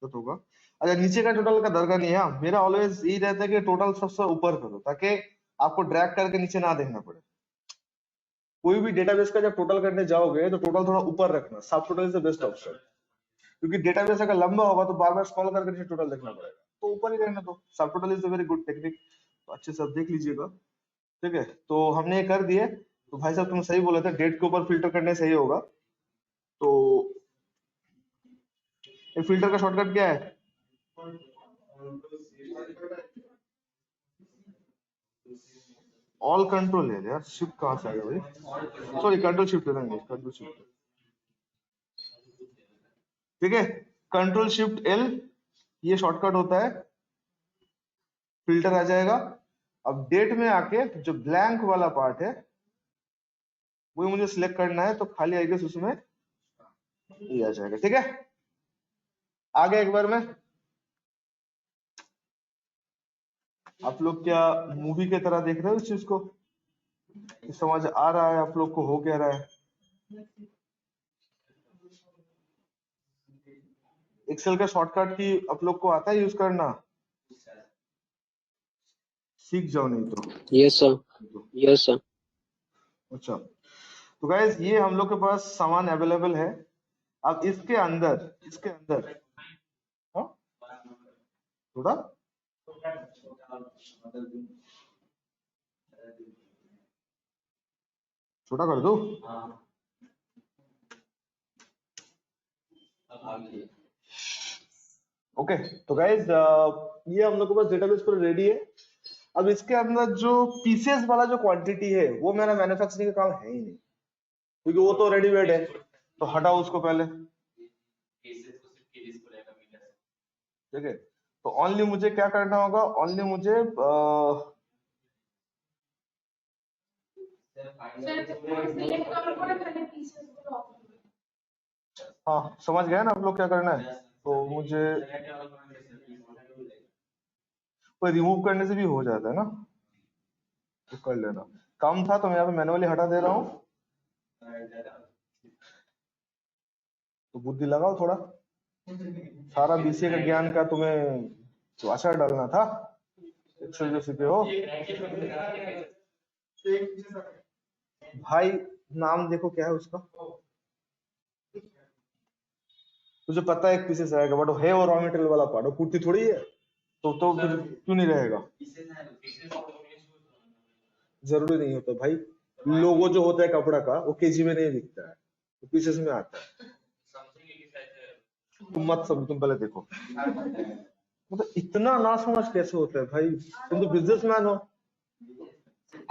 दिक्कत होगा। अच्छा नीचे का टोटल का दरकार नहीं है, हाँ, मेरा ऑलवेज यही रहता है कि टोटल सबसे ऊपर करो ताकि आपको ड्रैग करके नीचे ना देखना पड़े। कोई भी डेटाबेस का जब टोटल करने जाओगे तो टोटल थोड़ा ऊपर रखना, सब total is the best option, क्योंकि डेटाबेस अगर लंबा होगा तो बार बार स्क्रॉल करके नीचे टोटल देखना पड़ेगा, तो ऊपर ही रहने दो। सब total is a very good technique, तो अच्छे से आप देख लीजिएगा। ठीक है, तो हमने ये कर दिए। तो भाई साहब तुम सही बोले थे, डेट के ऊपर फिल्टर करने सही होगा। तो ये फिल्टर का शॉर्टकट क्या है? ऑल कंट्रोल है यार, शिफ्ट कहाँ से आ गया भाई? सॉरी कंट्रोल शिफ्ट है ना, कंट्रोल शिफ्ट। ठीक है, कंट्रोल शिफ्ट एल, ये शॉर्टकट होता है, फिल्टर आ जाएगा। अब डेट में आके जो ब्लैंक वाला पार्ट है वो मुझे सिलेक्ट करना है, तो खाली आई गेस उसमें ये आ जाएगा। ठीक है, आगे एक बार में आप लोग क्या मूवी की तरह देख रहे हो इस चीज को? समझ आ रहा है आप लोग को हो क्या रहा है? एक्सेल का शॉर्टकट की आप लोग को आता है यूज करना? सीख जाओ नहीं तो।
Yes sir, yes sir.
अच्छा, तो गाइस ये हम लोग के पास सामान अवेलेबल है। अब इसके अंदर हाँ थोड़ा छोटा कर दो। ओके, तो गाइस ये हम लोग के पास डेटाबेस पर रेडी है। अब इसके अंदर जो पीसेस वाला जो क्वांटिटी है वो मेरा मैन्युफैक्चरिंग का काम है ही नहीं, क्योंकि वो तो रेडीमेड है, तो हटाओ उसको पहले। ठीक है, तो ओनली मुझे क्या करना होगा, ओनली मुझे हाँ समझ गया ना आप लोग क्या करना है। तो मुझे कोई रिमूव करने से भी हो जाता है ना, तो कर लेना। काम था तो मैं यहाँ पे मैनुअली हटा दे रहा हूँ, तो बुद्धि लगाओ थोड़ा। सारा बीसीए का ज्ञान का तुम्हें तो आचार डालना था, एक्सेल जो सीखे हो। भाई नाम देखो क्या है उसका, तुझे पता है एक पीसेस आएगा, बट वो है वो रॉ मटेरियल वाला पार्ट, वो कुर्ती थोड़ी है, तो फिर क्यों नहीं रहेगा? जरूरी नहीं होता भाई, लोगो जो होता है कपड़ा का वो केजी में नहीं बिकता है, वो पीसेस में आता है। तुम मत समझो, तुम पहले देखो। मतलब इतना ना समझ कैसे होता है भाई, तुम तो बिजनेसमैन हो।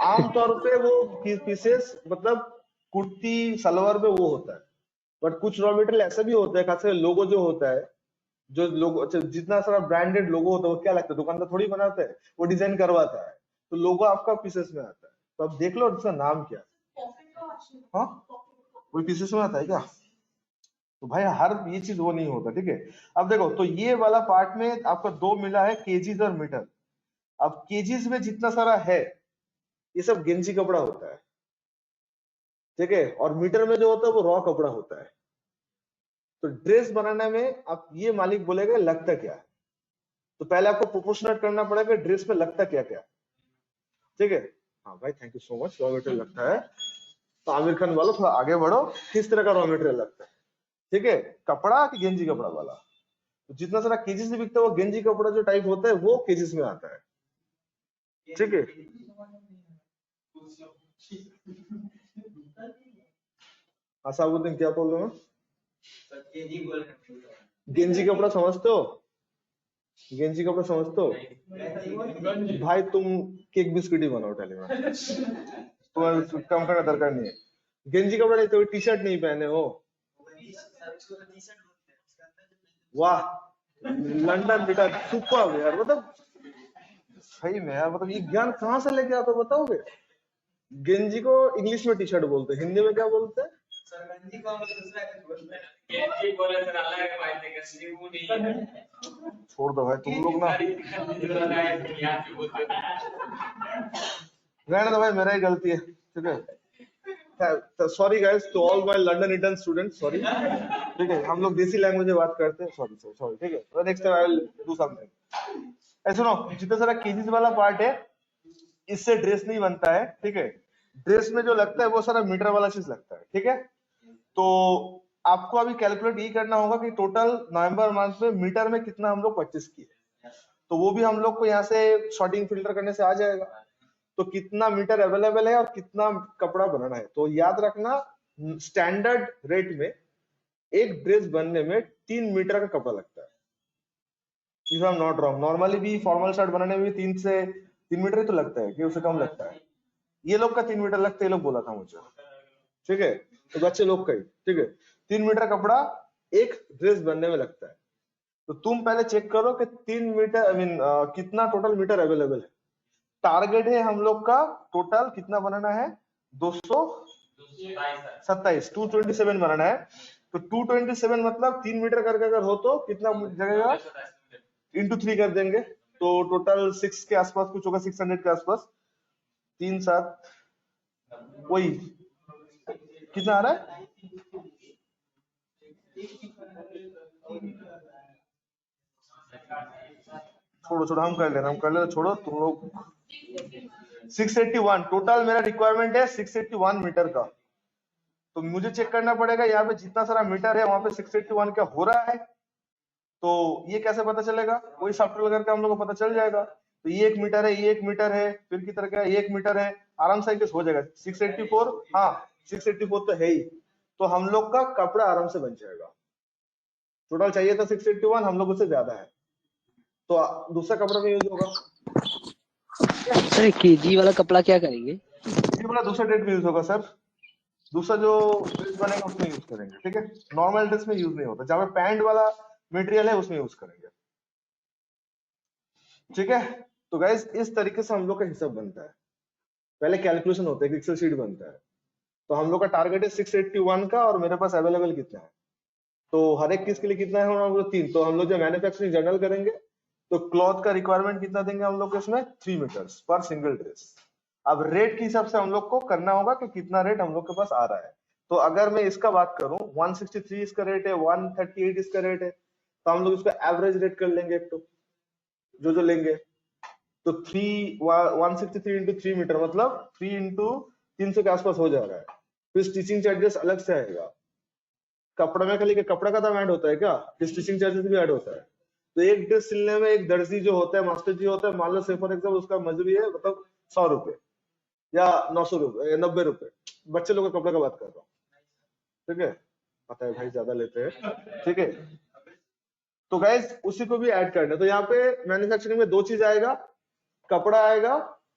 आमतौर पे वो पीसेस मतलब कुर्ती सलवार में वो होता है, बट कुछ रॉ मटेरियल ऐसा भी होता है, खासकर लोगो जो होता है, जो लोगो, अच्छा जितना सारा ब्रांडेड लोगो होता है वो क्या लगता है, दुकानदार थोड़ी बनाता है, वो डिजाइन करवाता है, तो लोगो आपका पीसेस में आता है। तो अब देख लो इसका नाम क्या है। हाँ वही पीसेस में आता है क्या? तो भाई हर ये चीज वो नहीं होता। ठीक है, अब देखो, तो ये वाला पार्ट में आपका दो मिला है, केजीज और मीटर। अब केजीज में जितना सारा है ये सब गेंजी कपड़ा होता है, ठीक है, और मीटर में जो होता है वो रॉ कपड़ा होता है। तो ड्रेस बनाने में आप ये मालिक बोलेगा लगता क्या है, तो पहले आपको प्रोपोर्शनेट करना पड़ेगा ड्रेस में लगता क्या क्या। ठीक है, हाँ भाई thank you so much. Raw material लगता है, तो आमिर खान वालों थोड़ा आगे बढ़ो, किस तरह का रॉ मटेरियल लगता है? ठीक है, कपड़ा कि गेंजी कपड़ा वाला? तो जितना सारा केजी से बिकता है वो गेंजी कपड़ा जो टाइप होता है वो केजीस में आता है। ठीक है, असाबुद्दीन क्या बोल रहे हो? गेंजी कपड़ा समझते हो? गेंजी कपड़ा समझते हो भाई? तुम केक बिस्किट ही बनाओ टेली में, तुम्हें कम करने दरकार नहीं है। गेंजी कपड़ा नहीं तो टी शर्ट नहीं पहने हो? वाह, लंदन रिटर्न सुपर यार, मतलब सही में यार, मतलब ये ज्ञान कहाँ से लेके आते हो बताओगे? गेंजी को इंग्लिश में टी शर्ट बोलते हैं, हिंदी में क्या बोलते हैं? छोड़ दो भाई तुम लोग ना, रहने दो भाई, मेरा ही गलती है, ठीक है। Sorry guys to all my London return student, sorry, ठीक है, हम लोग देसी लैंग्वेज में बात करते हैं, सॉरी सॉरी सॉरी, ठीक है, next time I will do something. ऐसे सुनो, जितना सारा केजीस वाला पार्ट है, इससे ड्रेस नहीं बनता है, ठीक है। ड्रेस में जो लगता है वो सारा मीटर वाला चीज लगता है, ठीक है। तो आपको अभी कैलकुलेट ये करना होगा कि टोटल नवंबर मंथ में मीटर में कितना हम लोग परचेस किए, तो वो भी हम लोग को यहाँ से शॉर्टिंग फिल्टर करने से आ जाएगा। तो कितना मीटर अवेलेबल है और कितना कपड़ा बनाना है, तो याद रखना स्टैंडर्ड रेट में एक ड्रेस बनने में 3 मीटर का कपड़ा लगता है, if I am not wrong. Normally भी फॉर्मल शर्ट बनाने में भी 3 मीटर ही तो लगता है, कि उससे कम लगता है। ये लोग का 3 मीटर लगता है, ये लोग बोला था मुझे, ठीक है, तो बच्चे लोग का ही, ठीक है। 3 मीटर कपड़ा एक ड्रेस बनने में लगता है। तो तुम पहले चेक करो कि 3 मीटर आई मीन कितना टोटल मीटर अवेलेबल है। टारगेट है हम लोग का टोटल कितना बनाना है, 227, 227 बनाना है। तो 227 मतलब 3 मीटर करके अगर हो तो कितना जगह, इंटू 3 कर देंगे, तो टोटल 6 के आसपास कुछ होगा, 600 के आसपास। 3 7 वही कितना आ रहा है, छोड़ो छोड़ो, हम कर लेना, छोड़ो तुम लोग। 681 टोटल मेरा रिक्वायरमेंट है, 681 मीटर का। तो मुझे चेक करना पड़ेगा यहाँ पे जितना सारा मीटर है वहां पे 681 क्या हो रहा है। तो ये कैसे पता चलेगा, कोई सॉफ्टवेयर वगैरह का हम लोग को पता चल जाएगा। तो ये 1 मीटर है, ये 1 मीटर है, फिर की तरह का ये 1 मीटर है, आराम से इंक्रीज हो जाएगा। 684, हाँ 684 तो है ही, तो हम लोग का कपड़ा आराम से बन जाएगा। टोटल चाहिए था 681, हम लोग उससे ज्यादा है, तो दूसरा कपड़ा में यूज होगा।
सर केजी वाला कपड़ा क्या करेंगे?
ये वाला दूसरा डेट में यूज होगा सर, दूसरा जो ड्रेस बनेगा उसमें यूज करेंगे, ठीक है। नॉर्मल ड्रेस में यूज नहीं होता, जहां पे पैंट वाला मटेरियल है उसमें यूज करेंगे, ठीक है। तो गाइस इस तरीके से हम लोग का हिसाब बनता है। पहले कैलकुलेशन होता है, एक्सेल शीट बनता है। तो हम लोग का टारगेट है 681 का, और मेरे पास अवेलेबल कितना है, तो हर एक चीज के लिए कितना है, हम लोग 3। तो हम लोग जब मैन्युफैक्चरिंग जर्नल करेंगे तो क्लॉथ का रिक्वायरमेंट कितना देंगे हम लोग इसमें, 3 मीटर्स पर सिंगल ड्रेस। अब रेट के हिसाब से हम लोग को करना होगा कि कितना रेट हम लोग के पास आ रहा है। तो अगर मैं इसका बात करूं, 163 इसका रेट है, 138 इसका रेट है, तो हम लोग इसका एवरेज रेट कर लेंगे एक, तो जो जो लेंगे। तो 163 इंटू 3 मीटर मतलब 3 इंटू 300 के आसपास हो जा रहा है। फिर स्टिचिंग चार्जेस अलग से आएगा। कपड़ा में खाली कपड़ा का दाम ऐड होता है क्या, स्टिचिंग चार्जेस भी ऐड होता है। तो एक ड्रेस सिलने में एक दर्जी जो होता है, मास्टर जी होता है, मान लो से फॉर एग्जाम्पल उसका मजदूरी है मतलब 100 रुपए या 900 रुपए या 90 रुपए, बच्चे लोग का कपड़ा का बात कर रहा हूँ, ठीक है। पता है भाई ज्यादा लेते हैं, ठीक है। तो गाइस उसी को भी ऐड करना है। तो यहाँ पे मैन्युफैक्चरिंग में 2 चीज आएगा, कपड़ा आएगा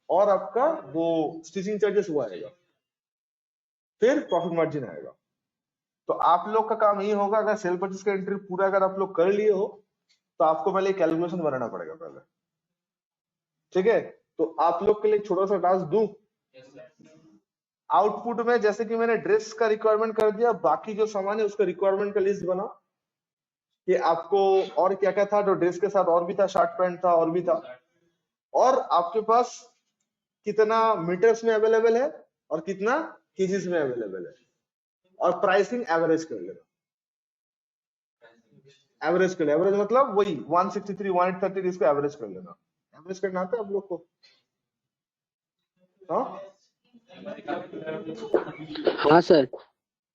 और आपका वो स्टिचिंग चार्जेस वो आएगा, फिर प्रॉफिट मार्जिन आएगा। तो आप लोग का काम ये होगा, अगर सेल परचेज का एंट्री पूरा अगर आप लोग कर लिए हो, तो आपको पहले कैलकुलेशन बनाना पड़ेगा पहले, ठीक है। तो आप लोग के लिए एक छोटा सा टास्क दूं, आउटपुट में जैसे कि मैंने ड्रेस का रिक्वायरमेंट कर दिया, बाकी जो सामान है उसका रिक्वायरमेंट का लिस्ट बना कि आपको और क्या क्या था, जो ड्रेस के साथ और भी था, शर्ट पैंट था और भी था, और आपके पास कितना मीटर्स में अवेलेबल है और कितना केजीज में अवेलेबल है, और प्राइसिंग एवरेज कर लेना। एवरेज कर ले, एवरेज मतलब वही 163 130 इसको एवरेज कर लेना। एवरेज करना आता है आप लोग को, हाँ।
हाँ सर।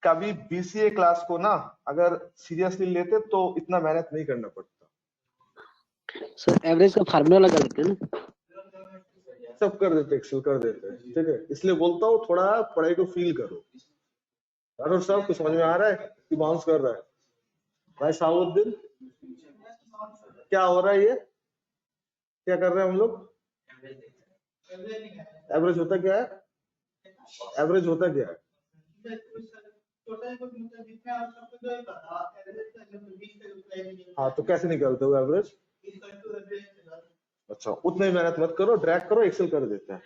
कभी बीसीए क्लास को ना अगर सीरियसली लेते तो इतना मेहनत नहीं करना पड़ता।
सर एवरेज का फार्मूला लगा लेते हैं ना।
सब कर देते, एक्सेल कर देते हैं, ठीक है। इसलिए बोलता हूँ थोड़ा पढ़ाई को फील करो। राठौर साहब कुछ समझ में आ रहा है कि बाउंस कर रहा है? भाई साहुद्दीन क्या हो रहा है, ये क्या कर रहे हैं हम लोग? एवरेज होता क्या है, एवरेज होता क्या है? हाँ तो कैसे निकालते हो एवरेज? अच्छा उतनी मेहनत मत करो, ड्रैग करो, एक्सेल कर देते हैं।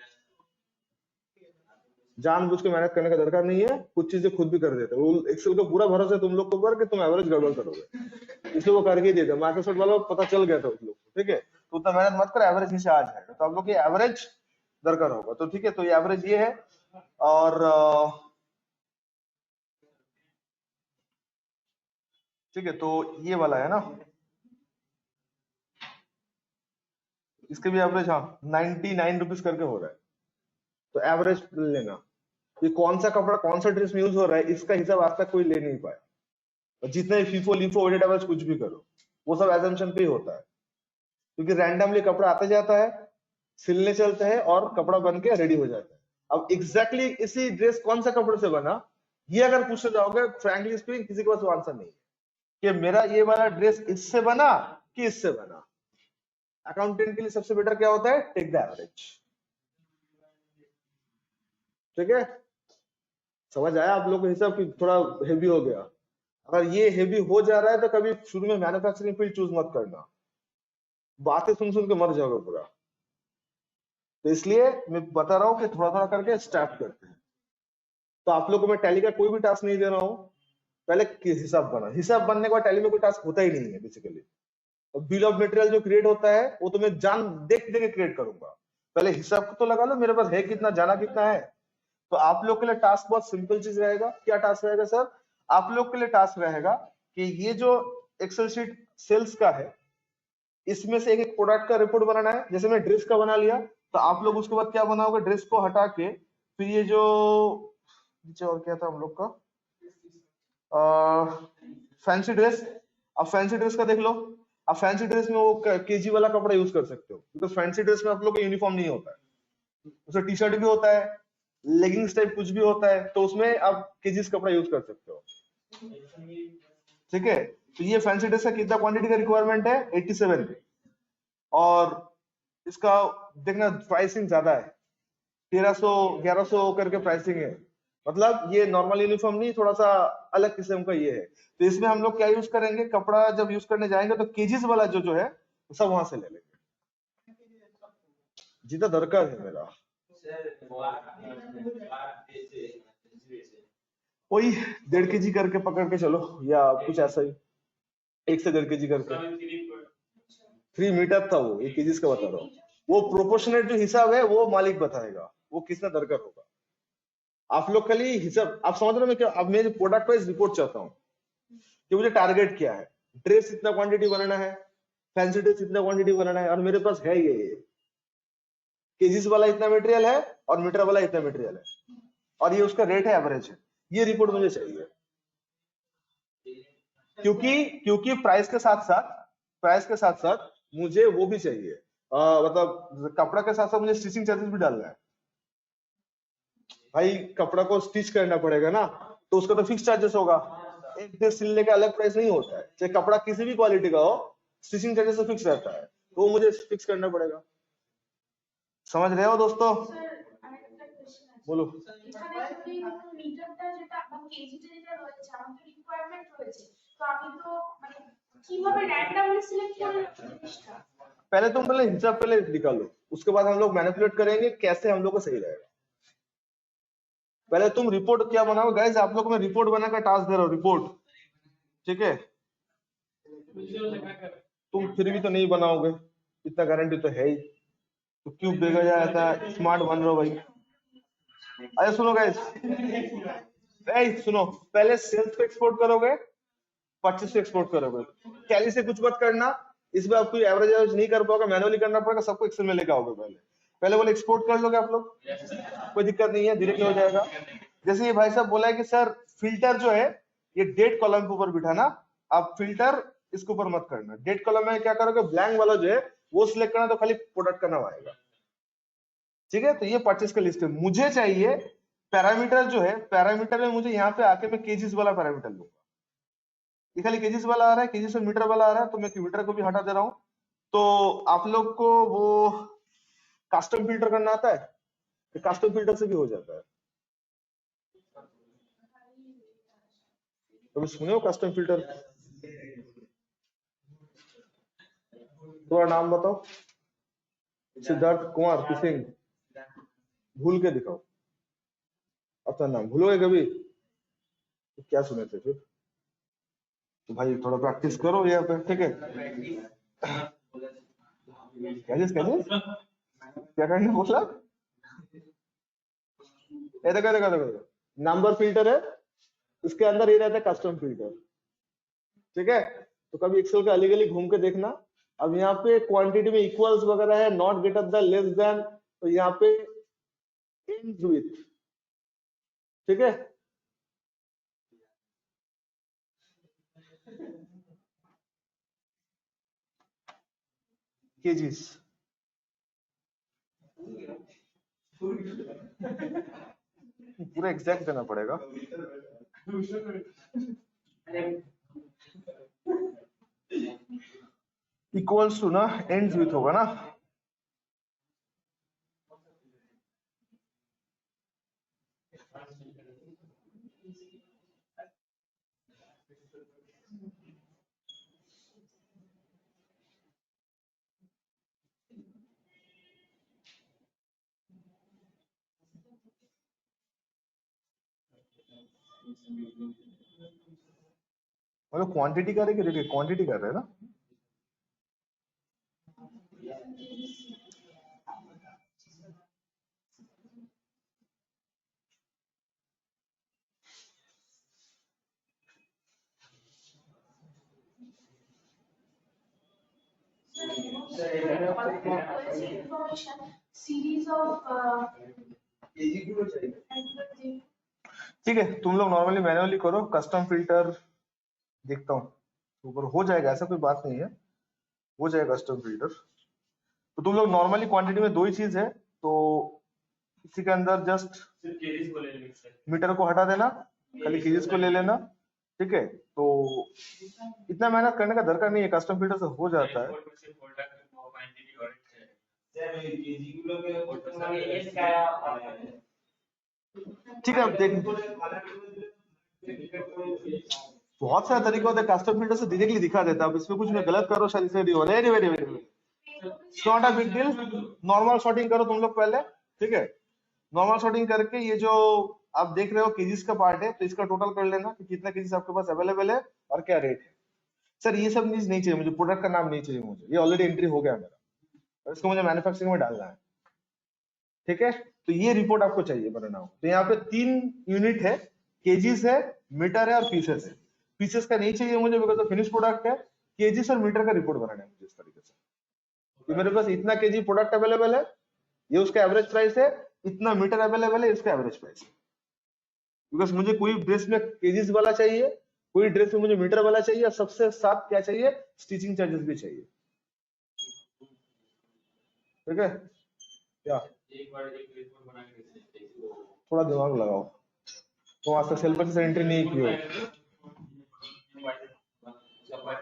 जानबूझ के मेहनत करने का दरकार नहीं है, कुछ चीजें खुद भी कर देते हैं। वो एक्सेल का पूरा भरोसा है तुम लोग के ऊपर कि तुम एवरेज गड़बड़ करोगे, इसलिए वो करके ही देते हैं। माइक्रोसॉफ्ट वालों को पता चल गया था उस लोग को, ठीक है। तो उतना मेहनत मत करो, एवरेज नीचे आ जाएगा। तो आप लोग की एवरेज दरकार होगा। तो ठीक है, तो ये एवरेज ये है। और ठीक है, तो ये वाला है ना, इसके भी एवरेज हाँ 99 रुपीज करके हो रहा है। तो एवरेज लेना, ये कौन सा कपड़ा कौन सा ड्रेस में यूज हो रहा है इसका हिसाब आज तक कोई ले नहीं पाया। और जितना ही फीफो लिफो वेटेड एवरेज कुछ भी करो, वो सब एजम्पशन पे ही होता है, क्योंकि रैंडमली कपड़ा आता जाता है, सिलने चलते हैं और कपड़ा बन के रेडी हो जाता है। अब एग्जैक्टली इसी ड्रेस कौन सा कपड़े से बना, ये अगर पूछने जाओगे, फ्रैंकली स्पीकिंग किसी के पास आंसर नहीं है कि मेरा ये वाला ड्रेस इससे बना कि इससे बना। अकाउंटेंट के लिए सबसे बेटर क्या होता है, टेक द एवरेज। ठीक है, समझ आया आप लोग को हिसाब की थोड़ा हेवी हो गया। अगर ये हेवी हो जा रहा है तो कभी शुरू में मैन्युफैक्चरिंग फील्ड चूज मत करना, बातें सुन सुन के मर जाओगे पूरा। तो इसलिए मैं बता रहा हूँ कि थोड़ा थोड़ा करके स्टार्ट करते हैं। तो आप लोग को मैं टैली का कोई भी टास्क नहीं दे रहा हूँ, पहले हिसाब बना। हिसाब बनने के बाद टैली में कोई टास्क होता ही नहीं है बेसिकली। और बिल ऑफ मटेरियल जो क्रिएट होता है वो तो मैं जान देख देख के क्रिएट करूंगा। पहले हिसाब तो लगा लो मेरे पास है कितना, जाना कितना है। तो आप लोग के लिए टास्क बहुत सिंपल चीज रहेगा। क्या टास्क रहेगा सर? आप लोग के लिए टास्क रहेगा कि ये जो एक्सेल शीट सेल्स का है, इसमें से एक एक प्रोडक्ट का रिपोर्ट बनाना है। जैसे मैं ड्रेस का बना लिया, तो आप लोग उसके बाद क्या बनाओगे, ड्रेस को हटा के फिर ये जो नीचे और क्या था हम लोग का, फैंसी ड्रेस। अब फैंसी ड्रेस का देख लो। अब फैंसी ड्रेस में वो केजी वाला कपड़ा यूज कर सकते हो, बिकॉज फैंसी ड्रेस में आप लोग का यूनिफॉर्म नहीं होता है, उसमें टी शर्ट भी होता है, लेगिंग्स टाइप कुछ भी होता है, तो उसमें आप केजीस कपड़ा यूज कर सकते हो। ठीक है, तो ये फैंसी ड्रेस का कितना क्वांटिटी का रिक्वायरमेंट है, 87। और इसका देखना प्राइसिंग ज्यादा है, 1300 1100 करके प्राइसिंग है। मतलब ये नॉर्मल यूनिफॉर्म नहीं, थोड़ा सा अलग किस्म का ये है। तो इसमें हम लोग क्या यूज करेंगे, कपड़ा जब यूज करने जाएंगे तो केजीस वाला जो जो है वो सब वहां से ले लेंगे, जितना दरकार है मेरा। वही 1.5 kg करके पकड़ के चलो, या कुछ ऐसा ही, 1 से 1.5 kg करके। 3 मीटर था वो, 1 kg का बता रहा हूँ। वो प्रोपोर्शनेट जो हिसाब है वो मालिक बताएगा, वो कितना दरकार होगा। आप लोग के लिए हिसाब आप समझ रहे हो। मैं क्या, अब मैं प्रोडक्ट वाइज रिपोर्ट चाहता हूँ कि मुझे टारगेट क्या है, ड्रेस इतना क्वांटिटी बनाना है, फैंसी ड्रेस इतना क्वांटिटी बनाना है, और मेरे पास है ये केजीस वाला इतना मटेरियल है और मीटर वाला इतना मटेरियल है, और ये उसका रेट है, एवरेज है। ये रिपोर्ट मुझे चाहिए, क्योंकि क्योंकि प्राइस के साथ साथ मुझे वो भी चाहिए, मतलब कपड़ा के साथ साथ मुझे स्टिचिंग चार्जेस भी डालना है। भाई कपड़ा को स्टिच करना पड़ेगा ना, तो उसका तो फिक्स चार्जेस होगा। एक ड्रेस सिलने का अलग प्राइस नहीं होता है, चाहे कपड़ा किसी भी क्वालिटी का हो, स्टिचिंग चार्जेस तो फिक्स रहता है, तो वो मुझे फिक्स करना पड़ेगा। समझ रहे हो दोस्तों? बोलो। पहले तुम पहले हिसाब पहले निकालो, उसके बाद हम लोग मैनिपुलेट करेंगे कैसे हम लोग को सही रहेगा। पहले तुम रिपोर्ट क्या बनाओ गाइस, आप लोग को मैं रिपोर्ट बना का टास्क दे रहा हूँ, रिपोर्ट। ठीक है, तुम फिर भी तो नहीं बनाओगे, इतना गारंटी तो है ही। तो क्यों बेगा जाता है, स्मार्ट बन रहे हो भाई। अरे सुनो गाइस, सुनो, पहले सेल्स को एक्सपोर्ट करोगे, परचेस को एक्सपोर्ट करोगे। टैली से कुछ मत करना, इसमें आप कोई एवरेज एवरेज नहीं कर पाओगे, मैनुअली करना पड़ेगा, सबको एक्सेल में लेके आओगे। पहले पहले बोले एक्सपोर्ट कर लोगे आप लोग, कोई दिक्कत नहीं है, धीरे धीरे हो जाएगा। जैसे ये भाई साहब बोला है कि सर फिल्टर जो है ये डेट कॉलम के ऊपर बिठाना, आप फिल्टर इसके ऊपर मत करना। डेट कॉलम में क्या करोगे, ब्लैंक वाला जो है वो सिलेक्ट करना, तो खाली प्रोडक्ट का नाम आएगा। ठीक है, तो ये परचेस का लिस्ट है। मुझे चाहिए पैरामीटर जो है, पैरामीटर में मुझे यहाँ पे आके मैं केजीस वाला पैरामीटर लूंगा। ये खाली केजीस वाला आ रहा है, केजीस में मीटर वाला आ रहा है, तो मैं मीटर को भी हटा दे रहा हूँ। तो आप लोग को वो कस्टम फिल्टर करना आता है, कस्टम फिल्टर से भी हो जाता है। कभी सुने हो कस्टम फिल्टर? थोड़ा नाम बताओ। सिद्धार्थ कुमार किसिंग, भूल के दिखाओ अपना नाम। भूलोगे कभी तो क्या सुने थे फिर? तो भाई थोड़ा प्रैक्टिस करो यहाँ पे, ठीक है? क्या करने बोला? ये देखो नंबर फिल्टर है, इसके अंदर ये रहता है कस्टम फिल्टर, ठीक है? तो कभी एक्सेल का अलग अलग घूम के देखना। अब यहाँ पे क्वांटिटी में इक्वल्स वगैरह है, not greater than, less than, तो यहाँ पे एंड्स विथ, ठीक है? केजीस पूरा एग्जैक्ट देना पड़ेगा। इक्वल्स टू ना एंड्स विथ होगा ना, मतलब क्वांटिटी कर रहे कि क्वांटिटी कर रहे हैं ना? ठीक है, तुम लोग नॉर्मली मैन्युअली करो। कस्टम फिल्टर देखता हूँ ऊपर हो जाएगा, ऐसा कोई बात नहीं है, हो जाएगा कस्टम फिल्टर। तो तुम लोग नॉर्मली क्वांटिटी में दो ही चीज है, तो इसी के अंदर जस्ट मीटर को हटा देना, खाली केजीज को ले लेना, ठीक है? तो इतना मेहनत करने का दरकार नहीं है, कस्टम फिल्टर से हो जाता है। ठीक है, अब देख बहुत सारे तरीके होते हैं, कस्टम फिल्टर से डायरेक्टली दिखा देता है। अब इसमें कुछ मैं गलत करो शायद इसे very very very not a big deal. Normal sorting करो तुम लोग पहले, ठीक है? नॉर्मल सॉर्टिंग करके ये जो आप देख रहे हो केजीस का पार्ट है, तो इसका टोटल कर लेना कि कितना केजीस आपके पास अवेलेबल है और क्या रेट है। सर ये सब चीज नहीं चाहिए मुझे, प्रोडक्ट का नाम नहीं चाहिए मुझे, ये ऑलरेडी एंट्री हो गया मेरा, और इसको मुझे मैन्युफैक्चरिंग में डालना है, ठीक है? तो ये रिपोर्ट आपको चाहिए बनाना हो। तो यहाँ पे 3 यूनिट है, केजीस है, मीटर है और पीसेस है। पीसेस का नहीं चाहिए मुझे बिकॉज फिनिश प्रोडक्ट है। केजीस और मीटर का रिपोर्ट बनाना है मुझे इस तरीके से कि मेरे पास इतना केजी प्रोडक्ट अवेलेबल है, ये उसका एवरेज प्राइस है, इतना मीटर अवेलेबल है, इसका एवरेज प्राइस है। बिकॉज मुझे कोई ड्रेस में केजीस वाला चाहिए, कोई ड्रेस में मुझे मीटर वाला चाहिए, और सबसे साथ क्या चाहिए, स्टिचिंग चार्जेस भी चाहिए, ठीक है? क्या थोड़ा दिमाग लगाओ, तो आज तक सेल परचेस एंट्री नहीं की हो,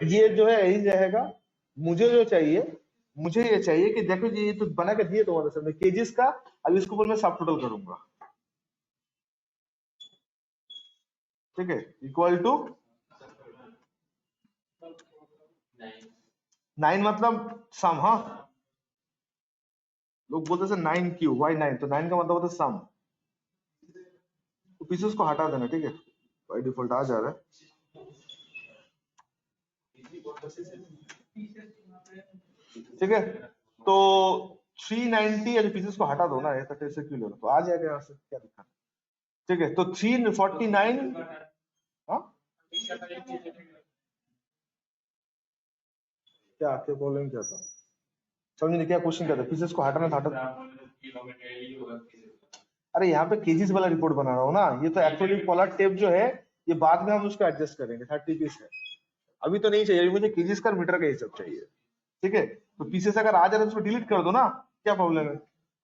ये जो है यही रहेगा। मुझे जो चाहिए, मुझे ये चाहिए कि देखो ये तो बना के दिए तुम्हारे सामने केजीस का, अब इसके ऊपर मैं सब टोटल करूंगा, ठीक है? इक्वल टू 9 मतलब सम, हाँ लोग बोलते हैं 9 क्यू वाई 9, तो 9 का मतलब होता है सम। तो पीसेस को हटा देना, ठीक है? बाय डिफॉल्ट आ जा रहा है, ठीक है? तो 390 या पीसेस को हटा दो ना, ये 30 से क्यों ले लो, तो आ जाएगा यहाँ से, क्या दिक्कत, ठीक है? तो 349, हाँ क्या आपके प्रॉब्लम क्या था, समझ नहीं क्या क्वेश्चन क्या था? पीसेस को हटाना था, हटा। अरे यहाँ पे केजीस वाला रिपोर्ट बना रहा हूँ ना, ये तो एक्चुअली कॉलर टेप जो है ये बाद में हम उसको एडजस्ट करेंगे, 30 पीस है, अभी तो नहीं चाहिए, अभी मुझे केजीस का मीटर का हिसाब चाहिए, ठीक है? तो पीसेस अगर आ जाए तो उसको डिलीट कर दो ना, क्या प्रॉब्लम है,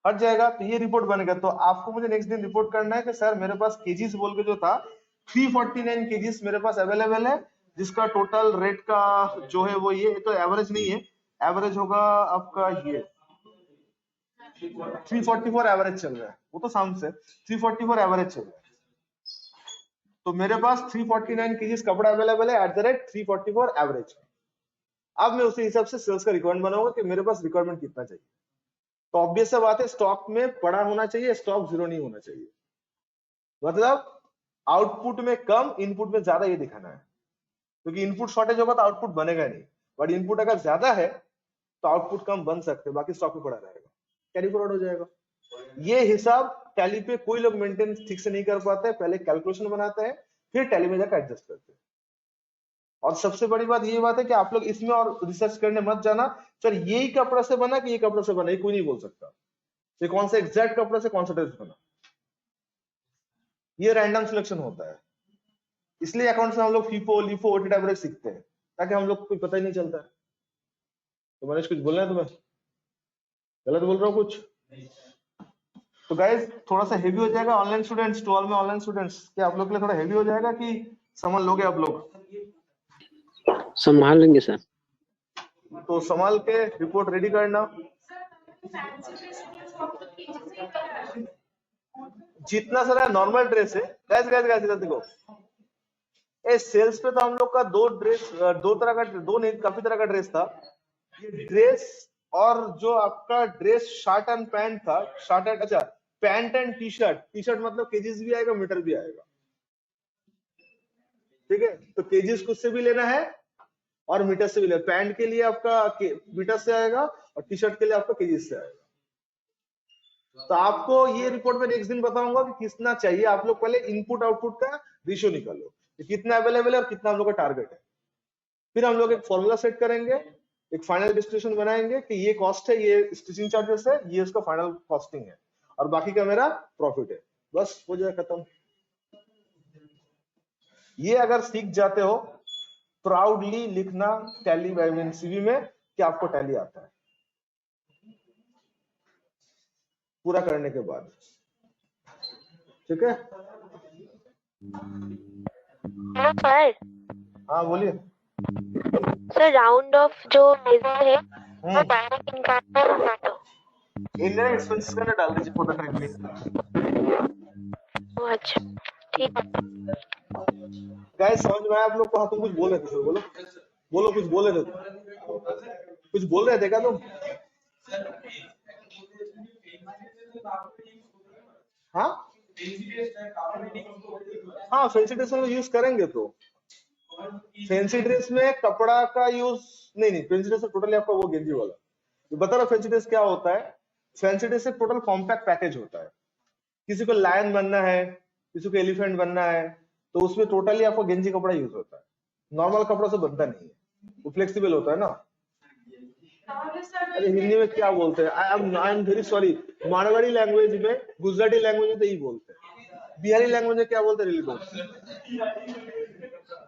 हट जाएगा, तो ये रिपोर्ट बनेगा। तो आपको मुझे नेक्स्ट दिन रिपोर्ट करना है कि सर मेरे पास केजीस बोल के जो था 349 केजीस मेरे पास अवेलेबल है, जिसका टोटल रेट का जो है वो ये तो एवरेज नहीं है, एवरेज होगा आपका ये 344 एवरेज चल रहा है, वो तो साउंड से 344 एवरेज चल रहा है। तो मेरे पास 349 केजीज कपड़ा अवेलेबल है एट द रेट 344 एवरेज। अब मैं उसी हिसाब से सेल्स का रिक्वायरमेंट बनाऊंगा कि मेरे पास रिक्वायरमेंट कितना चाहिए। तो ऑब्वियस सा बात है, स्टॉक में पड़ा होना चाहिए, स्टॉक जीरो नहीं होना चाहिए। मतलब आउटपुट में कम, इनपुट में ज्यादा, ये दिखाना है। क्योंकि इनपुट शॉर्टेज होगा तो आउटपुट बनेगा नहीं, बट इनपुट अगर ज्यादा है तो आउटपुट कम बन सकते हैं, बाकी स्टॉक में पड़ा रहेगा, कैरी फॉरवर्ड हो जाएगा। ये हिसाब टैली पे कोई लोग मेंटेन ठीक से नहीं कर पाते, पहले कैलकुलेशन बनाते हैं फिर टैली में जाकर एडजस्ट करते हैं। और सबसे बड़ी बात ये बात है कि आप लोग इसमें और रिसर्च करने मत जाना, सर यही कपड़ा से बना कि ये कपड़ा से बना, ये कोई नहीं बोल सकता ये कौन सा एग्जैक्ट कपड़ा से कौन सा ड्रेस बना, ये रैंडम सिलेक्शन होता है। इसलिए अकाउंट्स में हम लोग फीफो लिफो वेटेड एवरेज सीखते हैं, ताकि हम लोग को कोई पता ही नहीं चलता है। तो मनीष कुछ बोलना है तुम्हें? गलत बोल रहा हूँ कुछ? तो गाइस थोड़ा सा हेवी हो जाएगा ऑनलाइन स्टूडेंट्स, टू ऑल में ऑनलाइन स्टूडेंट्स, क्या आप लोग के लिए थोड़ा हेवी हो जाएगा कि संभाल लोगे आप लोग?
संभाल लेंगे सर।
तो संभाल के रिपोर्ट रेडी करना। जितना सारा नॉर्मल ड्रेस है गाइस इधर देखो, ए सेल्स पे तो हम लोग का दो तरह का, दो नहीं काफी तरह का ड्रेस था। ये ड्रेस और जो आपका ड्रेस शर्ट एंड पैंट था, शर्ट एंड अच्छा pant and T shirt, T shirt मतलब केजीज भी आएगा मीटर भी आएगा, ठीक है। तो केजीज खुद से भी लेना है और मीटर से भी लेना। पैंट के लिए आपका मीटर से आएगा और टी शर्ट के लिए आपका केजीज से आएगा। तो आपको ये रिपोर्ट में नेक्स्ट दिन बताऊंगा कि कितना चाहिए। आप लोग पहले इनपुट आउटपुट का रेशियो निकालो कि कितना अवेलेबल है और कितना हम लोग का टारगेट है। फिर हम लोग एक फॉर्मूला सेट करेंगे, एक फाइनल डिस्ट्रीब्यूशन बनाएंगे कि ये कॉस्ट है, ये स्टिचिंग चार्जेस है, ये उसका फाइनल कॉस्टिंग है और बाकी का मेरा प्रॉफिट है। बस हो जाए खत्म। ये अगर सीख जाते हो, प्राउडली लिखना टैली बाय सीवी में कि आपको टैली आता है पूरा करने के बाद, ठीक है।
सर
हाँ बोलिए।
सर राउंड ऑफ जो मेजर है वो डायरेक्ट इनकम पर हटा दो।
इनडायरेक्ट एक्सपेंसेस का ना डाल दीजिए फॉर द टाइम बेइंग।
अच्छा ठीक है।
गाइस समझ में आया आप लोग को? हाँ तुम कुछ बोल रहे थे सर, बोलो बोलो, कुछ बोल रहे थे कुछ बोल रहे थे क्या तुम? हाँ हाँ फैंसी ड्रेस में यूज करेंगे। तो फैंसी ड्रेस में कपड़ा का यूज नहीं, फैंसी ड्रेस टोटली आपका वो गेंजी वाला बता रहा। फैंसी ड्रेस क्या होता है? फैंसी ड्रेस एक टोटल कॉम्पैक्ट पैकेज होता है। किसी को लायन बनना है, किसी को एलिफेंट बनना है, तो उसमें टोटली आपको गेंजी कपड़ा यूज होता है। नॉर्मल कपड़ा से बनता नहीं है, वो फ्लेक्सिबल होता है ना। अरे हिंदी में क्या बोलते हैं? I am very sorry, Marwari language में, गुजराती लैंग्वेज में तो यही बोलते हैं। बिहारी लैंग्वेज में क्या बोलते हैं?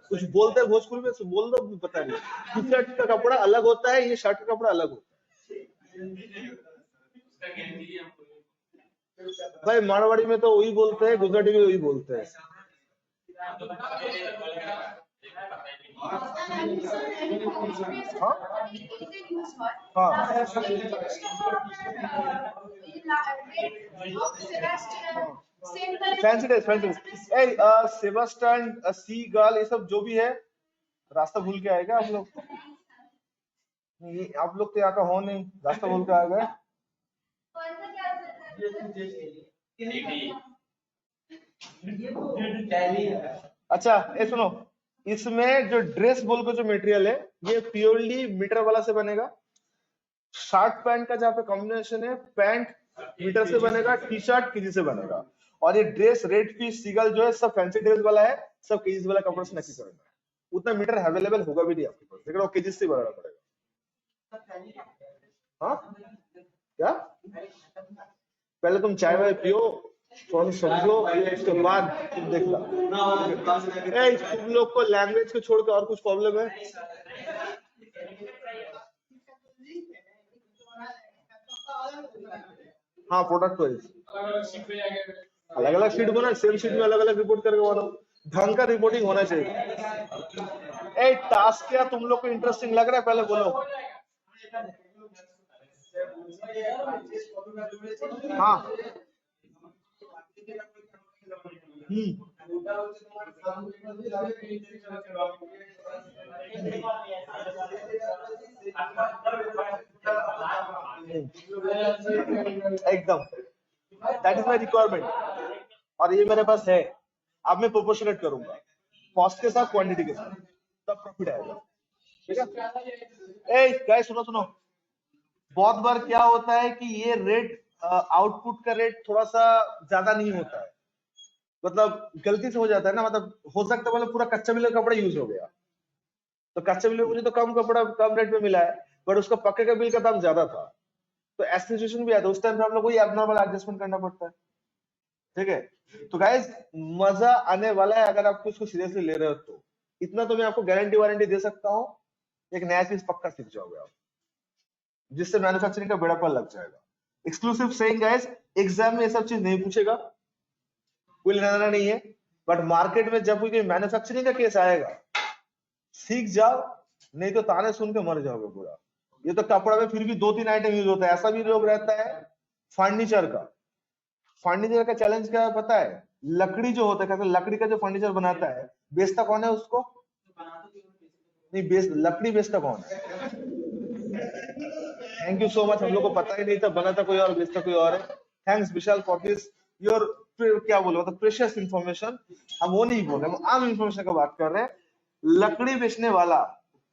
कुछ बोलते हैं भोजपुरी में, बोल दो, पता नहीं। टी शर्ट का कपड़ा अलग होता है, ये शर्ट का कपड़ा अलग होता है। भाई मारवाड़ी में तो वही बोलते हैं, गुजराती में वही बोलते हैं। हाँ हाँ fancy dress, fancy dress, Sebastian, sea girl, ये सब जो भी है। रास्ता भूल के आएगा आप लोग? आप लोग तो यहाँ का हो नहीं, रास्ता भूल के आ गए। अच्छा ये सुनो, इसमें जो ड्रेस बोल के जो मटेरियल है ये प्योरली मीटर वाला से बनेगा। शर्ट पैंट का जहाँ पे कॉम्बिनेशन है, पैंट मीटर से बनेगा, टी शर्ट केजी से बनेगा। और ये ड्रेस रेड फिश सीगल जो है सब फैंसी ड्रेस वाला है, सब केजी वाला कपड़ा से नक्की करेगा। उतना मीटर अवेलेबल होगा भी नहीं आपके पास, लेकिन वो केजी से बनाना पड़ेगा। हाँ क्या? पहले तुम चाय वाय पियो, थोड़ा सा समझो, उसके बाद तुम देखना। तुम लोग को लैंग्वेज को छोड़ के और कुछ प्रॉब्लम है? हाँ प्रोडक्ट वाइज अलग अलग शीट बना, सेम शीट में अलग अलग रिपोर्ट करके बनाओ। ढंग का रिपोर्टिंग होना चाहिए। ए टास्क क्या तुम लोग को इंटरेस्टिंग लग रहा है? पहले बोलो। हाँ एकदम, दैट इज माई रिक्वायरमेंट और ये मेरे पास है। अब मैं प्रोपोर्शनेट करूंगा कॉस्ट के साथ, क्वांटिटी के साथ, तब प्रॉफिट आएगा। ठीक है, ए गाइस सुनो सुनो, बहुत बार क्या होता है कि ये रेट, आउटपुट का रेट थोड़ा सा ज्यादा नहीं होता है, मतलब गलती से हो जाता है ना, मतलब हो सकता है मतलब पूरा कच्चा मिल का कपड़ा यूज हो गया, तो कच्चे बिल में मुझे तो कम कपड़ा कम रेट में मिला है, बट उसका पक्के का बिल का दाम ज्यादा था, तो ऐसी सिचुएशन भी आता है, उस टाइम पे हम लोग को ये एबनॉर्मल एडजस्टमेंट करना पड़ता है। ठीक है, तो गाइस मजा आने वाला है अगर आप इसको सीरियसली ले रहे हो तो। इतना तो मैं आपको गारंटी वारंटी दे सकता हूँ, एक नया चीज पक्का सीख जाओगे आप, जिससे मैन्युफैक्चरिंग का बेड़ापन लग जाएगा। एक्सक्लूसिव सेइंग गाइस, एग्जाम में ये सब चीज नहीं पूछेगा, कोई लेना देना नहीं है, बट मार्केट में जब कोई मैन्युफैक्चरिंग का केस आएगा, सीख जाओ, नहीं तो ताने सुन के मर जाओगे पूरा। ये तो कपड़ा में फिर भी 2-3 आइटम यूज होता है, ऐसा भी लोग रहता है। फर्नीचर का चैलेंज क्या है पता है? लकड़ी जो होता है, लकड़ी का जो फर्नीचर बनाता है, बेचता कौन है उसको? नहीं लकड़ी बेचता कौन है? थैंक यू सो मच, हम लोग को पता ही नहीं था, बनाता कोई और बेचता कोई और है। Thanks Vishal for this your, क्या बोलो, मतलब प्रेशियस इंफॉर्मेशन। हम वो नहीं बोल रहे, हम आम इंफॉर्मेशन का बात कर रहे हैं। लकड़ी बेचने वाला,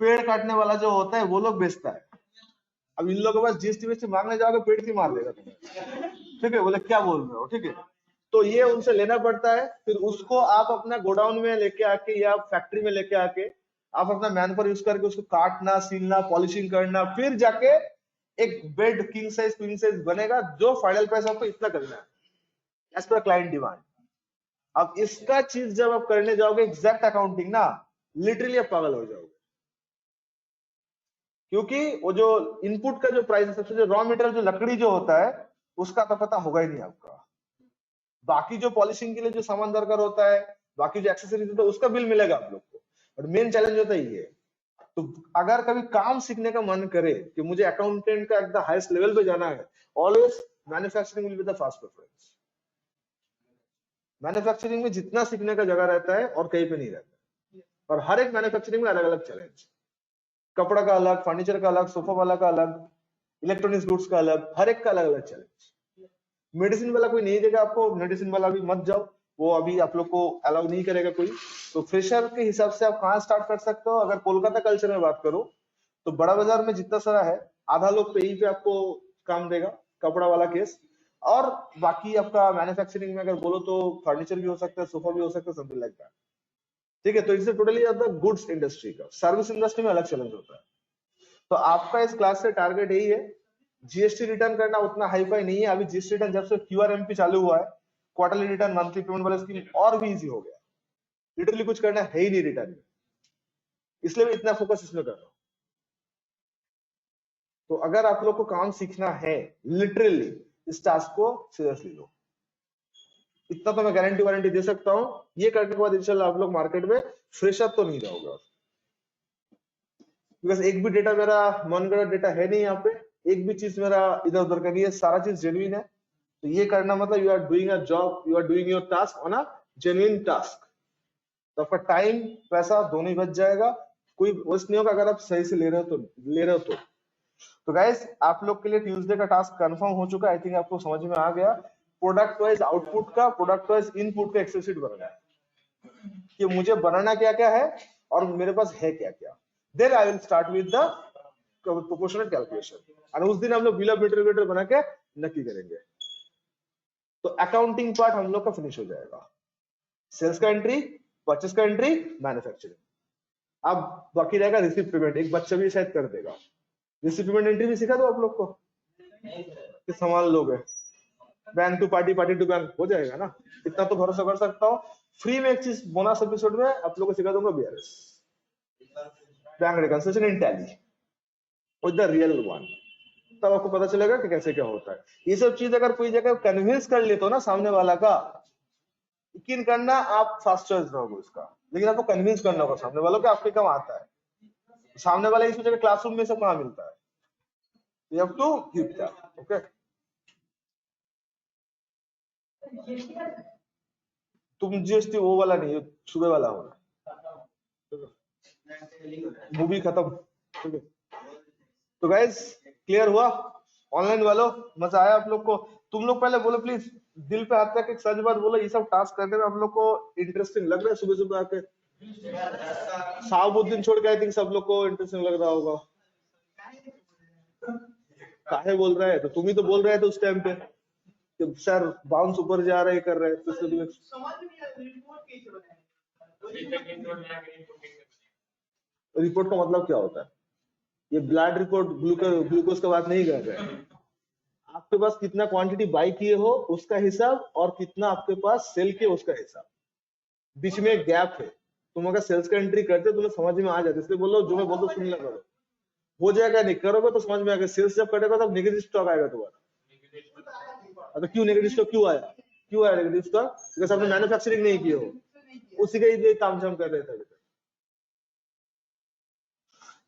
पेड़ काटने वाला जो होता है, वो लोग बेचता है। अब इन लोगों के पास जीएसटी मांगने जाओगे, पेड़ ही मार देगा तुम्हें। ठीक है, बोले क्या बोल रहे हो? ठीक है, तो ये उनसे लेना पड़ता है, फिर उसको आप अपना गोडाउन में लेके आके या फैक्ट्री में लेके आके आप अपना मैन पावर यूज करके उसको काटना, सीलना, पॉलिशिंग करना, फिर जाके एक bed king size queen size बनेगा, जो फाइनल प्राइस आपको इतना करना है एज पर क्लाइंट डिमांड। अब इसका चीज जब आप करने जाओगे एग्जैक्ट अकाउंटिंग ना, लिटरली आप पागल हो जाओगे, क्योंकि वो जो इनपुट का जो प्राइस है, सबसे जो रॉ मटेरियल जो लकड़ी जो होता है, उसका तो पता होगा ही नहीं आपका। बाकी जो पॉलिशिंग के लिए जो सामान दरकार होता है, बाकी जो एक्सेसरीज होता है, उसका बिल मिलेगा आप लोग को, बट मेन चैलेंज होता है ये। तो अगर कभी काम सीखने का मन करे कि मुझे अकाउंटेंट का एकदम हाईएस्ट लेवल पे जाना है, always manufacturing will be the first preference. Manufacturing में जितना सीखने का जगह रहता है और कहीं पे नहीं रहता, और हर एक मैन्युफैक्चरिंग में अलग अलग चैलेंज, कपड़ा का अलग, फर्नीचर का अलग, सोफा वाला का अलग, इलेक्ट्रॉनिक्स गुड्स का अलग, हर एक का अलग अलग चैलेंज। मेडिसिन वाला कोई नहीं देगा आपको, मेडिसिन वाला भी मत जाओ, वो अभी आप लोग को अलाउ नहीं करेगा कोई। तो फ्रेशर के हिसाब से आप कहाँ स्टार्ट कर सकते हो? अगर कोलकाता कल्चर में बात करो तो बड़ा बाजार में जितना सारा है, आधा लोग तो यहीं पे आपको काम देगा, कपड़ा वाला केस। और बाकी आपका मैन्युफैक्चरिंग में अगर बोलो तो फर्नीचर भी हो सकता है, सोफा भी हो सकता है, समथिंग लाइक दैट। ठीक है, तो इससे टोटली गुड्स इंडस्ट्री का, सर्विस इंडस्ट्री में अलग चैलेंज होता है। तो आपका इस क्लास से टारगेट यही है, जीएसटी रिटर्न करना उतना हाई फाई नहीं है। अभी जीएसटी रिटर्न जब से क्यूआरएमपी चालू हुआ है, क्वार्टरली रिटर्न, मंथली पेमेंट वाला स्कीम और भी इजी हो गया, लिटरली कुछ करना है ही नहीं रिटर्न में, इसलिए मैं इतना फोकस इसमें कर रहा हूँ। तो अगर आप लोग को काम सीखना है, लिटरली इस टास्क को सीरियसली लो, इतना तो मैं गारंटी वारंटी दे सकता हूँ। ये करने के बाद इंशाल्लाह आप लोग मार्केट में फ्रेश अप तो नहीं जाओगे, बिकॉज एक भी डेटा मेरा मन गढ़ा डेटा है नहीं यहाँ पे, एक भी चीज मेरा इधर उधर का नहीं है, सारा चीज जेन्युइन है। तो ये करना मतलब you are doing a job, you are doing your task on a genuine task. तो आपका टाइम पैसा दोनों ही बच जाएगा, कोई वेस्ट नहीं होगा अगर आप सही से ले रहे हो तो गाइस आप लोग के लिए ट्यूसडे का टास्क कंफर्म हो चुका है, आई थिंक आपको समझ में आ गया। प्रोडक्ट वाइज आउटपुट का, प्रोडक्ट वाइज इनपुट का एक्सेल शीट बनाना है कि मुझे बनाना क्या क्या है और मेरे पास है क्या क्या। Then I will start with the proportional calculation, और उस दिन हम लोग बिल ऑफ मटेरियल बना के नक्की करेंगे। तो अकाउंटिंग पार्ट हम लोग का फिनिश हो जाएगा, सेल्स का एंट्री, परचेस का एंट्री, मैन्युफैक्चरिंग। अब बाकी रहेगा रिसीव पेमेंट, एक बच्चा भी शायद कर देगा। रिसीव पेमेंट एंट्री भी सिखा दो आप लोग को कि संभाल लोगे, bank to party, party to bank हो जाएगा ना, इतना तो भरोसा कर सकता हूँ। फ्री में एक चीज बोनस एपिसोड में आप लोग को सिखा दूंगा, BRS, bank reconciliation in tally with the real one. तब आपको पता चलेगा कि कैसे क्या होता है। ये सब चीज अगर कोई जगह कन्विंस कर लेते हो ना सामने वाला का, यकीन करना आप फास्ट चॉइस रहोगे उसका, लेकिन आपको कन्विंस करना होगा सामने वालों को आपके काम आता है। सामने वाला इस वजह क्लासरूम में सब कहाँ मिलता है, you have to give that, okay? तुम जीएसटी वो वाला नहीं, सुबह वाला होगा। मूवी खत्म, ठीक है। तो गाइस क्लियर हुआ ऑनलाइन वालों, मजा आया आप लोग को? तुम लोग पहले बोलो प्लीज, दिल पे हाथ रख के सच बात बोलो, ये सब टास्क करने में आप लोग को इंटरेस्टिंग लग रहा है? सुबह सुबह आके साहबुद्दीन छोड़ के आई थिंक सब लोग को इंटरेस्टिंग लग रहा होगा। काहे बोल रहा है? तो तुम ही तो बोल रहे थे उस टाइम पे कि सर बाउंस ऊपर जा रहे कर रहे, तो इसलिए रिपोर्ट का मतलब क्या होता है? ये ब्लड रिपोर्ट ग्लूकोज का बात नहीं कर रहे हैं। आपके पास कितना क्वांटिटी बाई किए हो उसका हिसाब, और कितना आपके पास सेल किए उसका हिसाब, बीच में एक गैप है। तुम अगर सेल्स का एंट्री करते हो तुम्हें समझ में आ जाता है, इसलिए बोलो जो मैं बोलता हूँ सुन लिया करो। हो जाएगा, नहीं करोगे तो समझ में आएगा। सेल्स जब कटेगा तब नेगेटिव स्टॉक आएगा तुम्हारा। तो क्यों नेगेटिव स्टॉक क्यों आया? क्यों आया नेगेटिव स्टॉक? बिकॉज आपने मैन्युफैक्चरिंग नहीं की हो, उसी का ही काम हम कर रहे थे।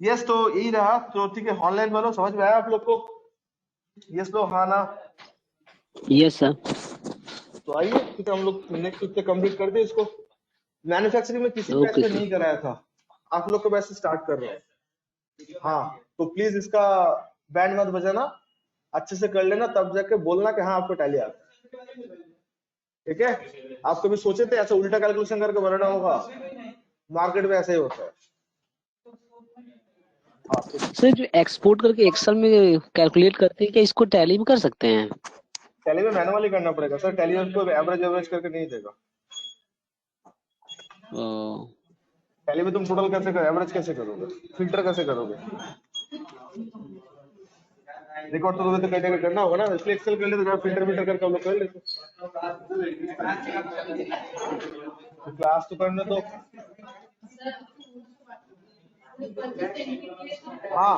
यस, तो यही रहा। तो ठीक है, ऑनलाइन वालों समझ में आया आप लोग को? यस लो, हाँ ना?
Yes sir.
तो आइए ठीक है, हम लोग नेक्स्ट वीक तक कंप्लीट कर दे इसको। मैन्युफैक्चरिंग में किसी बैच
ओके
में
सर।
नहीं कराया था, आप लोग को बैच से स्टार्ट कर रहे हैं। हाँ, तो प्लीज इसका बैंड मत बजाना, अच्छे से कर लेना, तब जाके बोलना कि हाँ आपको टैली आता है। ठीक है? आप कभी सोचे थे ऐसा उल्टा कैलकुलेशन करके बनाना होगा? मार्केट में ऐसा ही होता है। हाँ, तो
सर जो एक्सपोर्ट करके एक्सेल में कैलकुलेट करते हैं, क्या इसको टैली में कर सकते हैं?
टैली में मैनुअली करना पड़ेगा सर, टैली आपको एवरेज करके नहीं देगा।
ओ,
टैली में तुम टोटल कैसे करोगे, एवरेज कैसे करोगे, फिल्टर कैसे करोगे? रिकॉर्ड तो तुम्हें तो कहीं ना कहीं करना होगा ना, इसलिए एक्सेल कर लेते, फिल्टर करके हम लोग कर लेते। क्लास तो करने दो। हाँ